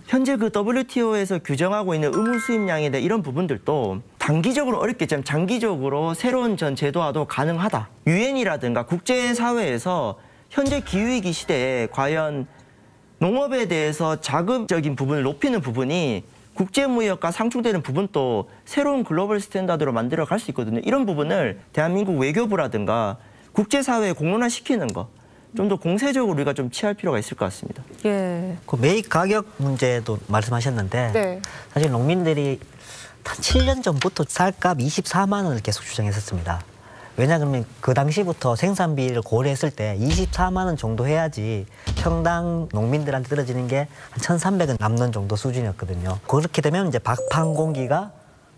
현재 그 WTO에서 규정하고 있는 의무 수입량에 대한 이런 부분들도 단기적으로 어렵겠지만 장기적으로 새로운 전 제도화도 가능하다. 유엔이라든가 국제사회에서 현재 기후위기 시대에 과연 농업에 대해서 자극적인 부분을 높이는 부분이 국제무역과 상충되는 부분도 새로운 글로벌 스탠다드로 만들어 갈 수 있거든요. 이런 부분을 대한민국 외교부라든가 국제사회에 공론화시키는 거. 좀 더 공세적으로 우리가 좀 취할 필요가 있을 것 같습니다. 예. 그 매입 가격 문제도 말씀하셨는데 네. 사실 농민들이 한 7년 전부터 쌀값 24만 원을 계속 주장했었습니다. 왜냐하면 그 당시부터 생산비를 고려했을 때 24만 원 정도 해야지 평당 농민들한테 떨어지는 게 한 1,300원 남는 정도 수준이었거든요. 그렇게 되면 이제 박판 공기가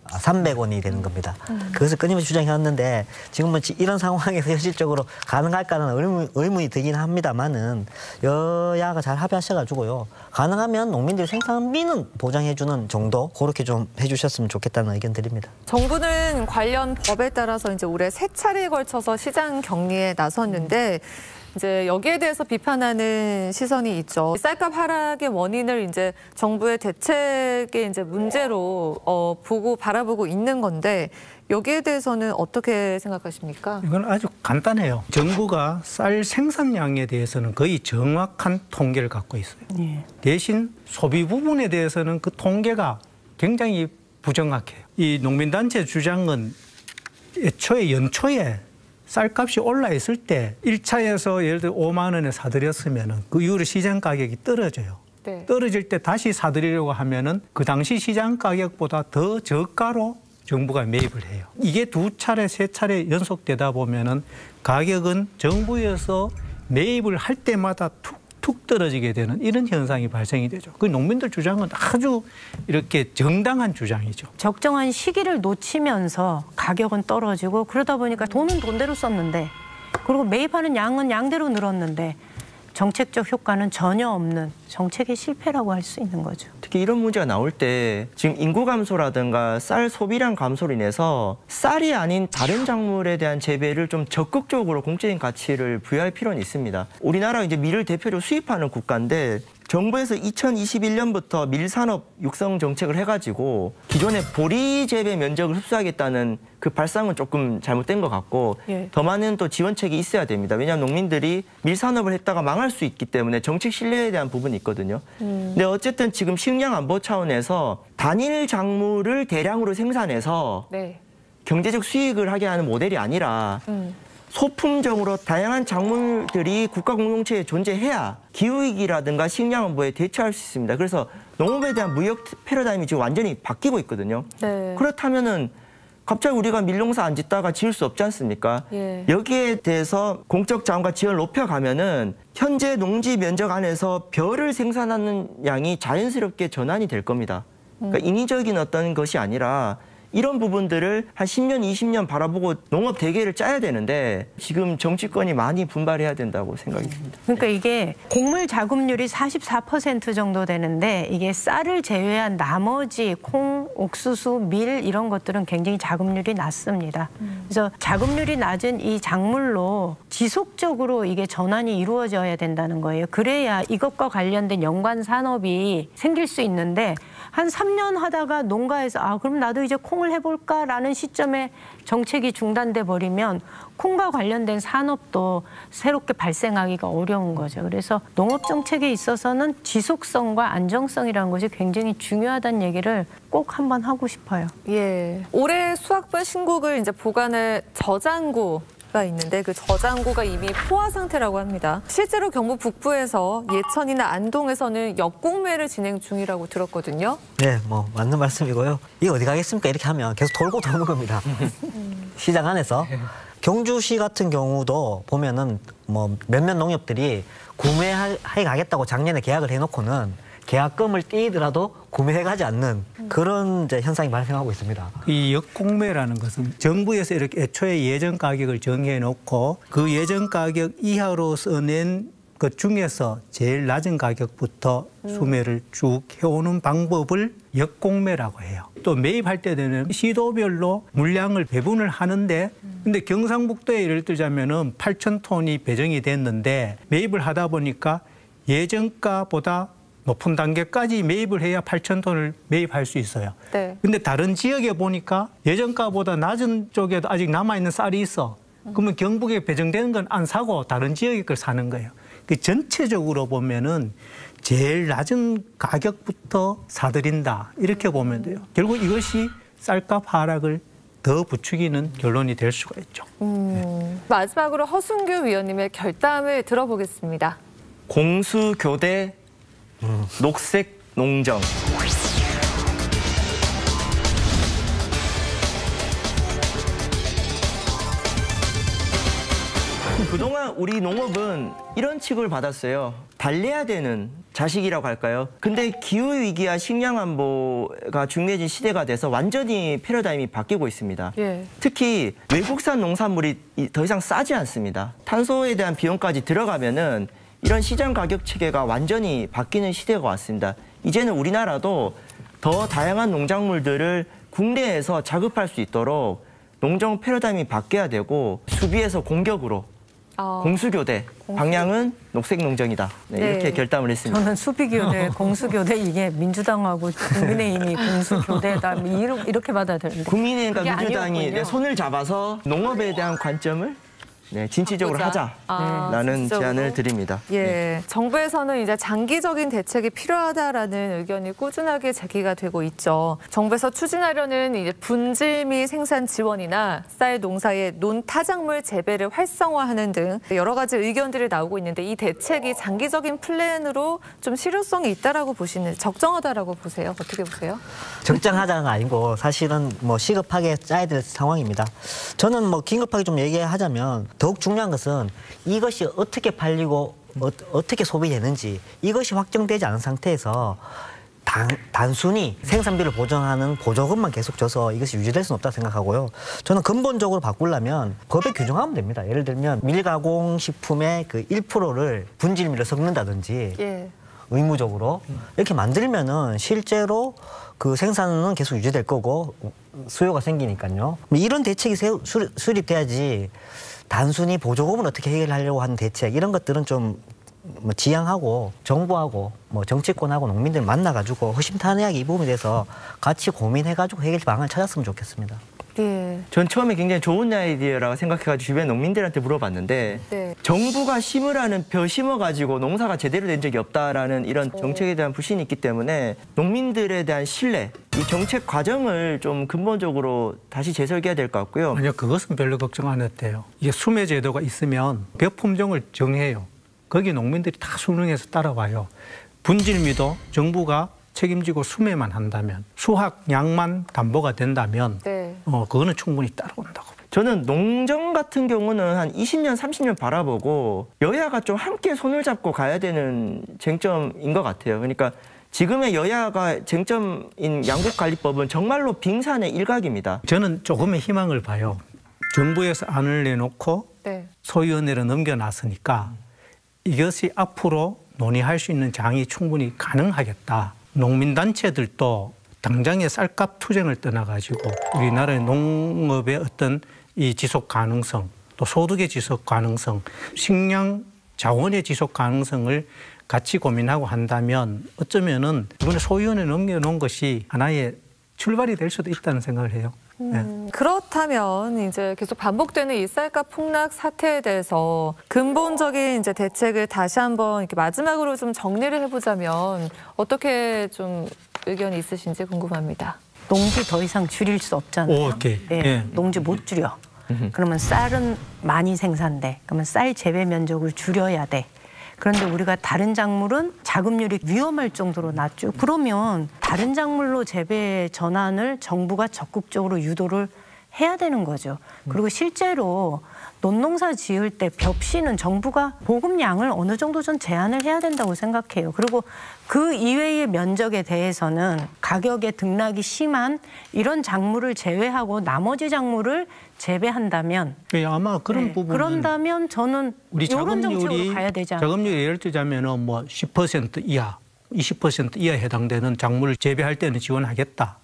300원이 되는 겁니다. 그것을 끊임없이 주장해왔는데 지금은 이런 상황에서 현실적으로 가능할까는 의문이 들긴 합니다만은 여야가 잘 합의하셔가지고요. 가능하면 농민들 생산비는 보장해주는 정도 그렇게 좀 해주셨으면 좋겠다는 의견 드립니다. 정부는 관련 법에 따라서 이제 올해 3차례에 걸쳐서 시장 격리에 나섰는데 이제 여기에 대해서 비판하는 시선이 있죠. 쌀값 하락의 원인을 이제 정부의 대책의 이제 문제로 바라보고 있는 건데 여기에 대해서는 어떻게 생각하십니까? 이건 아주 간단해요. 정부가 쌀 생산량에 대해서는 거의 정확한 통계를 갖고 있어요. 대신 소비 부분에 대해서는 그 통계가 굉장히 부정확해요. 이 농민단체 주장은 애초에 연초에 쌀값이 올라 있을 때 1차에서 예를 들어 5만 원에 사들였으면 그 이후로 시장 가격이 떨어져요. 네. 떨어질 때 다시 사들이려고 하면은 그 당시 시장 가격보다 더 저가로 정부가 매입을 해요. 이게 2차례, 3차례 연속되다 보면은 가격은 정부에서 매입을 할 때마다 툭툭 툭 떨어지게 되는 이런 현상이 발생이 되죠. 그 농민들 주장은 아주 이렇게 정당한 주장이죠. 적정한 시기를 놓치면서 가격은 떨어지고 그러다 보니까 돈은 돈대로 썼는데 그리고 매입하는 양은 양대로 늘었는데 정책적 효과는 전혀 없는 정책의 실패라고 할 수 있는 거죠. 특히 이런 문제가 나올 때 지금 인구 감소라든가 쌀 소비량 감소로 인해서 쌀이 아닌 다른 작물에 대한 재배를 좀 적극적으로 공적인 가치를 부여할 필요는 있습니다. 우리나라가 이제 밀을 대표적으로 수입하는 국가인데 정부에서 2021년부터 밀산업 육성 정책을 해가지고 기존의 보리 재배 면적을 흡수하겠다는 그 발상은 조금 잘못된 것 같고 더 많은 또 지원책이 있어야 됩니다. 왜냐하면 농민들이 밀산업을 했다가 망할 수 있기 때문에 정책 신뢰에 대한 부분이 있거든요. 근데 어쨌든 지금 식량 안보 차원에서 단일 작물을 대량으로 생산해서 경제적 수익을 하게 하는 모델이 아니라 소품종으로 다양한 작물들이 국가 공동체에 존재해야 기후위기라든가 식량 안보에 대처할 수 있습니다. 그래서 농업에 대한 무역 패러다임이 지금 완전히 바뀌고 있거든요. 그렇다면은 갑자기 우리가 밀농사 안 짓다가 지을 수 없지 않습니까? 여기에 대해서 공적 자원과 지원을 높여가면은 현재 농지 면적 안에서 벼를 생산하는 양이 자연스럽게 전환이 될 겁니다. 그러니까 인위적인 어떤 것이 아니라 이런 부분들을 한 10년, 20년 바라보고 농업 대계를 짜야 되는데 지금 정치권이 많이 분발해야 된다고 생각이 듭니다. 그러니까 이게 곡물 자급률이 44% 정도 되는데 이게 쌀을 제외한 나머지 콩, 옥수수, 밀 이런 것들은 굉장히 자급률이 낮습니다. 그래서 자급률이 낮은 이 작물로 지속적으로 이게 전환이 이루어져야 된다는 거예요. 그래야 이것과 관련된 연관 산업이 생길 수 있는데 한 3년 하다가 농가에서 아 그럼 나도 이제 콩을 해볼까라는 시점에 정책이 중단돼 버리면 콩과 관련된 산업도 새롭게 발생하기가 어려운 거죠. 그래서 농업 정책에 있어서는 지속성과 안정성이라는 것이 굉장히 중요하다는 얘기를 꼭 한번 하고 싶어요. 올해 수확분 신곡을 이제 보관할 저장고가 있는데 그 저장고가 이미 포화 상태라고 합니다. 실제로 경북 북부에서 예천이나 안동에서는 역공매를 진행 중이라고 들었거든요. 네, 뭐 맞는 말씀이고요. 이게 어디 가겠습니까? 이렇게 하면 계속 돌고 도는 겁니다. 시장 안에서. 경주시 같은 경우도 보면은 뭐 몇몇 농협들이 구매해 가겠다고 작년에 계약을 해놓고는 계약금을 떼이더라도 구매해가지 않는 그런 이제 현상이 발생하고 있습니다. 이 역공매라는 것은 정부에서 이렇게 애초에 예전 가격을 정해놓고 그 예전 가격 이하로 써낸 것 중에서 제일 낮은 가격부터 수매를 쭉 해오는 방법을 역공매라고 해요. 또 매입할 때 되는 시도별로 물량을 배분을 하는데 근데 경상북도에 예를 들자면은 8,000톤이 배정이 됐는데 매입을 하다 보니까 예전가보다 높은 단계까지 매입을 해야 8,000톤을 매입할 수 있어요. 근데 다른 지역에 보니까 예전가보다 낮은 쪽에도 아직 남아있는 쌀이 있어. 그러면 경북에 배정되는 건 안 사고 다른 지역의 걸 사는 거예요. 그 전체적으로 보면은 제일 낮은 가격부터 사들인다 이렇게 보면 돼요. 결국 이것이 쌀값 하락을 더 부추기는 결론이 될 수가 있죠. 마지막으로 허순규 위원님의 결담을 들어보겠습니다. 공수교대 녹색 농정. 그동안 우리 농업은 이런 취급을 받았어요. 달래야 되는 자식이라고 할까요? 근데 기후위기와 식량안보가 중요해진 시대가 돼서 완전히 패러다임이 바뀌고 있습니다. 특히 외국산 농산물이 더 이상 싸지 않습니다. 탄소에 대한 비용까지 들어가면은 이런 시장 가격 체계가 완전히 바뀌는 시대가 왔습니다. 이제는 우리나라도 더 다양한 농작물들을 국내에서 자급할 수 있도록 농정 패러다임이 바뀌어야 되고 수비에서 공격으로 공수교대, 방향은 녹색 농정이다. 이렇게 결담을 했습니다. 저는 수비교대, 공수교대 이게 민주당하고 국민의힘이 공수교대다 이렇게 받아들입니다. 국민의힘과 민주당이 손을 잡아서 농업에 대한 관점을 진취적으로 하자라는 제안을 드립니다. 정부에서는 이제 장기적인 대책이 필요하다라는 의견이 꾸준하게 제기가 되고 있죠. 정부에서 추진하려는 이제 분질 및 생산 지원이나 쌀 농사의 논타작물 재배를 활성화하는 등 여러 가지 의견들이 나오고 있는데 이 대책이 장기적인 플랜으로 좀 실효성이 있다라고 보시는, 적정하다라고 보세요? 어떻게 보세요? 적정하다는 아니고 사실은 뭐 시급하게 짜야 될 상황입니다. 저는 뭐 긴급하게 좀 얘기하자면 더욱 중요한 것은 이것이 어떻게 팔리고 어떻게 소비되는지 이것이 확정되지 않은 상태에서 단순히 생산비를 보정하는 보조금만 계속 줘서 이것이 유지될 수는 없다고 생각하고요. 저는 근본적으로 바꾸려면 법에 규정하면 됩니다. 예를 들면 밀가공식품의 그 1%를 분질미를 섞는다든지 예. 의무적으로 이렇게 만들면은 실제로 그 생산은 계속 유지될 거고 수요가 생기니까요. 이런 대책이 수립돼야지 단순히 보조금을 어떻게 해결하려고 하는 대책 이런 것들은 좀 뭐 지향하고 정부하고 뭐 정치권하고 농민들 만나가지고 허심탄회하게 이 부분에 대해서 같이 고민해가지고 해결 방안을 찾았으면 좋겠습니다. 네. 전 처음에 굉장히 좋은 아이디어라고 생각해가지고 주변 농민들한테 물어봤는데 네. 정부가 심으라는 벼 심어가지고 농사가 제대로 된 적이 없다라는 이런 정책에 대한 불신이 있기 때문에 농민들에 대한 신뢰, 이 정책 과정을 좀 근본적으로 다시 재설계해야 될 것 같고요. 아니요, 그것은 별로 걱정 안 해도 돼요. 이게 수매 제도가 있으면 벼 품종을 정해요. 거기 농민들이 다 순응해서 따라와요. 분질미도 정부가 책임지고 수매만 한다면 수확량만 담보가 된다면 네. 그거는 충분히 따라온다고. 저는 농정 같은 경우는 한 20년, 30년 바라보고 여야가 좀 함께 손을 잡고 가야 되는 쟁점인 것 같아요. 그러니까 지금의 여야가 쟁점인 양국관리법은 정말로 빙산의 일각입니다. 저는 조금의 희망을 봐요. 정부에서 안을 내놓고 네. 소위원회로 넘겨놨으니까 이것이 앞으로 논의할 수 있는 장이 충분히 가능하겠다. 농민단체들도 당장의 쌀값 투쟁을 떠나가지고 우리나라의 농업의 어떤 이 지속 가능성, 또 소득의 지속 가능성, 식량 자원의 지속 가능성을 같이 고민하고 한다면 어쩌면은 이번에 소위원회에 넘겨놓은 것이 하나의 출발이 될 수도 있다는 생각을 해요. 그렇다면 이제 계속 반복되는 이 쌀값 폭락 사태에 대해서 근본적인 이제 대책을 다시 한번 이렇게 마지막으로 좀 정리를 해보자면 어떻게 좀 의견이 있으신지 궁금합니다. 농지 더 이상 줄일 수 없잖아요. 오케이. 네, 예. 농지 못 줄여. 그러면 쌀은 많이 생산돼. 그러면 쌀 재배 면적을 줄여야 돼. 그런데 우리가 다른 작물은 자급률이 위험할 정도로 낮죠. 그러면 다른 작물로 재배 전환을 정부가 적극적으로 유도를 해야 되는 거죠. 그리고 실제로 논농사 지을 때 벽시는 정부가 보급량을 어느 정도 좀 제한을 해야 된다고 생각해요. 그리고 그 이외의 면적에 대해서는 가격의 등락이 심한 이런 작물을 제외하고 나머지 작물을 재배한다면 네, 아마 그런 네, 부분은 그런다면 저는 우리 이런 정책으로 가야 되지 않을까. 자급률이 예를 들자면은 뭐 10% 이하, 20% 이하에 해당되는 작물을 재배할 때는 지원하겠다.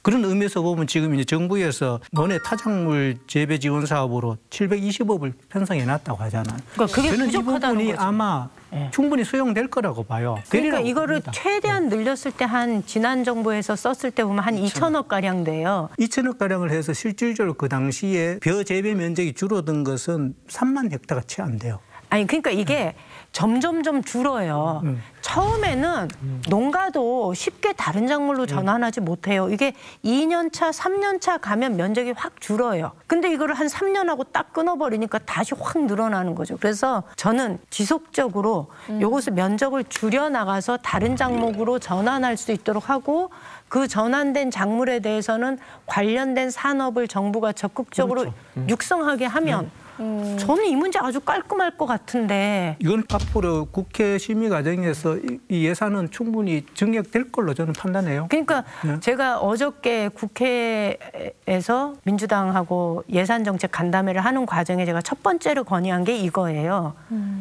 그런 의미에서 보면 지금 이제 정부에서 논해 타작물 재배 지원 사업으로 720억을 편성해 놨다고 하잖아요. 그러니까 그게 저는 이 부족하다는 부분이 거죠. 아마 네. 충분히 수용될 거라고 봐요. 그러니까 이거를 봅니다. 최대한 늘렸을 때 한 지난 정부에서 썼을 때 보면 한 2천억 가량 돼요. 2천억 가량을 해서 실질적으로 그 당시에 벼 재배 면적이 줄어든 것은 3만 헥타가 채 안 돼요. 아니 그러니까 이게 점점점 줄어요. 처음에는 농가도 쉽게 다른 작물로 전환하지 못해요. 이게 2년 차, 3년 차 가면 면적이 확 줄어요. 근데 이거를 한 3년 하고 딱 끊어버리니까 다시 확 늘어나는 거죠. 그래서 저는 지속적으로 이것을 면적을 줄여나가서 다른 작목으로 전환할 수 있도록 하고 그 전환된 작물에 대해서는 관련된 산업을 정부가 적극적으로 그렇죠. 육성하게 하면 저는 이 문제 아주 깔끔할 것 같은데. 이건 앞으로 국회 심의 과정에서 이 예산은 충분히 증액될 걸로 저는 판단해요. 그러니까 네. 제가 어저께 국회에서 민주당하고 예산정책 간담회를 하는 과정에 제가 첫 번째로 건의한 게 이거예요.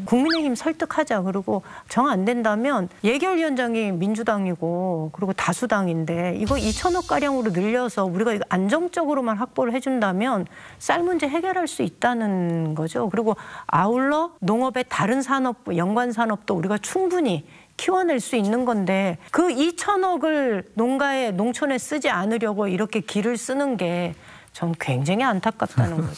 국민의힘 설득하자. 그리고 정 안 된다면 예결위원장이 민주당이고 그리고 다수당인데 이거 2천억가량으로 늘려서 우리가 이거 안정적으로만 확보를 해준다면 쌀 문제 해결할 수 있다는 거죠. 그리고 아울러 농업의 다른 산업, 연관 산업도 우리가 충분히 키워낼 수 있는 건데 그 2천억을 농가에 농촌에 쓰지 않으려고 이렇게 길을 쓰는 게 전 굉장히 안타깝다는 거죠.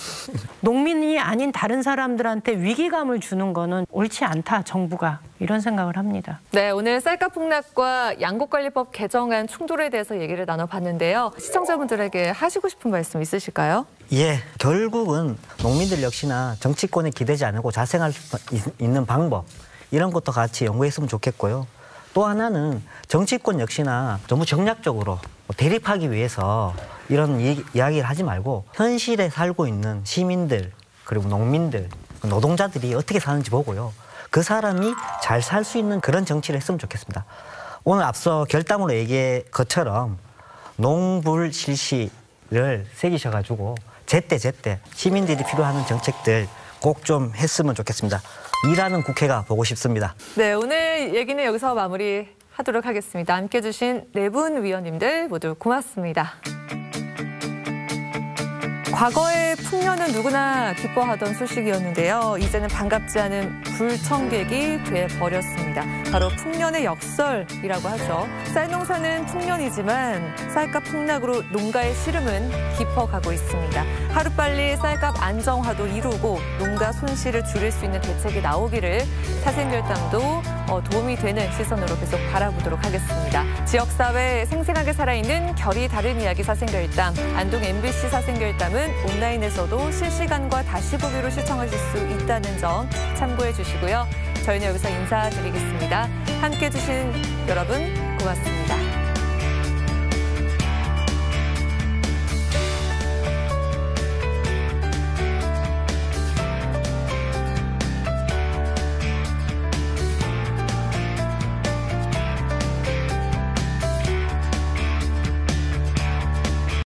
농민이 아닌 다른 사람들한테 위기감을 주는 거는 옳지 않다, 정부가. 이런 생각을 합니다. 네, 오늘 쌀값 폭락과 양곡관리법 개정안 충돌에 대해서 얘기를 나눠봤는데요. 시청자분들에게 하시고 싶은 말씀 있으실까요? 예, 결국은 농민들 역시나 정치권에 기대지 않고 자생할 수 있는 방법 이런 것도 같이 연구했으면 좋겠고요. 또 하나는 정치권 역시나 너무 정략적으로 대립하기 위해서 이런 이야기를 하지 말고 현실에 살고 있는 시민들 그리고 농민들, 노동자들이 어떻게 사는지 보고요. 그 사람이 잘 살 수 있는 그런 정치를 했으면 좋겠습니다. 오늘 앞서 결담으로 얘기한 것처럼 농불 실시를 새기셔가지고 제때 시민들이 필요하는 정책들 꼭 좀 했으면 좋겠습니다. 일하는 국회가 보고 싶습니다. 네, 오늘 얘기는 여기서 마무리하도록 하겠습니다. 함께해 주신 네 분 위원님들 모두 고맙습니다. 과거의 풍년은 누구나 기뻐하던 소식이었는데요. 이제는 반갑지 않은 불청객이 돼버렸습니다. 바로 풍년의 역설이라고 하죠. 쌀농사는 풍년이지만 쌀값 폭락으로 농가의 시름은 깊어가고 있습니다. 하루빨리 쌀값 안정화도 이루고 농가 손실을 줄일 수 있는 대책이 나오기를 사생결담도 도움이 되는 시선으로 계속 바라보도록 하겠습니다. 지역사회 생생하게 살아있는 결이 다른 이야기 사생결담, 안동 MBC 사생결담은 온라인에서도 실시간과 다시 보기로 시청하실 수 있다는 점 참고해 주시고요. 저희는 여기서 인사드리겠습니다. 함께해 주신 여러분 고맙습니다.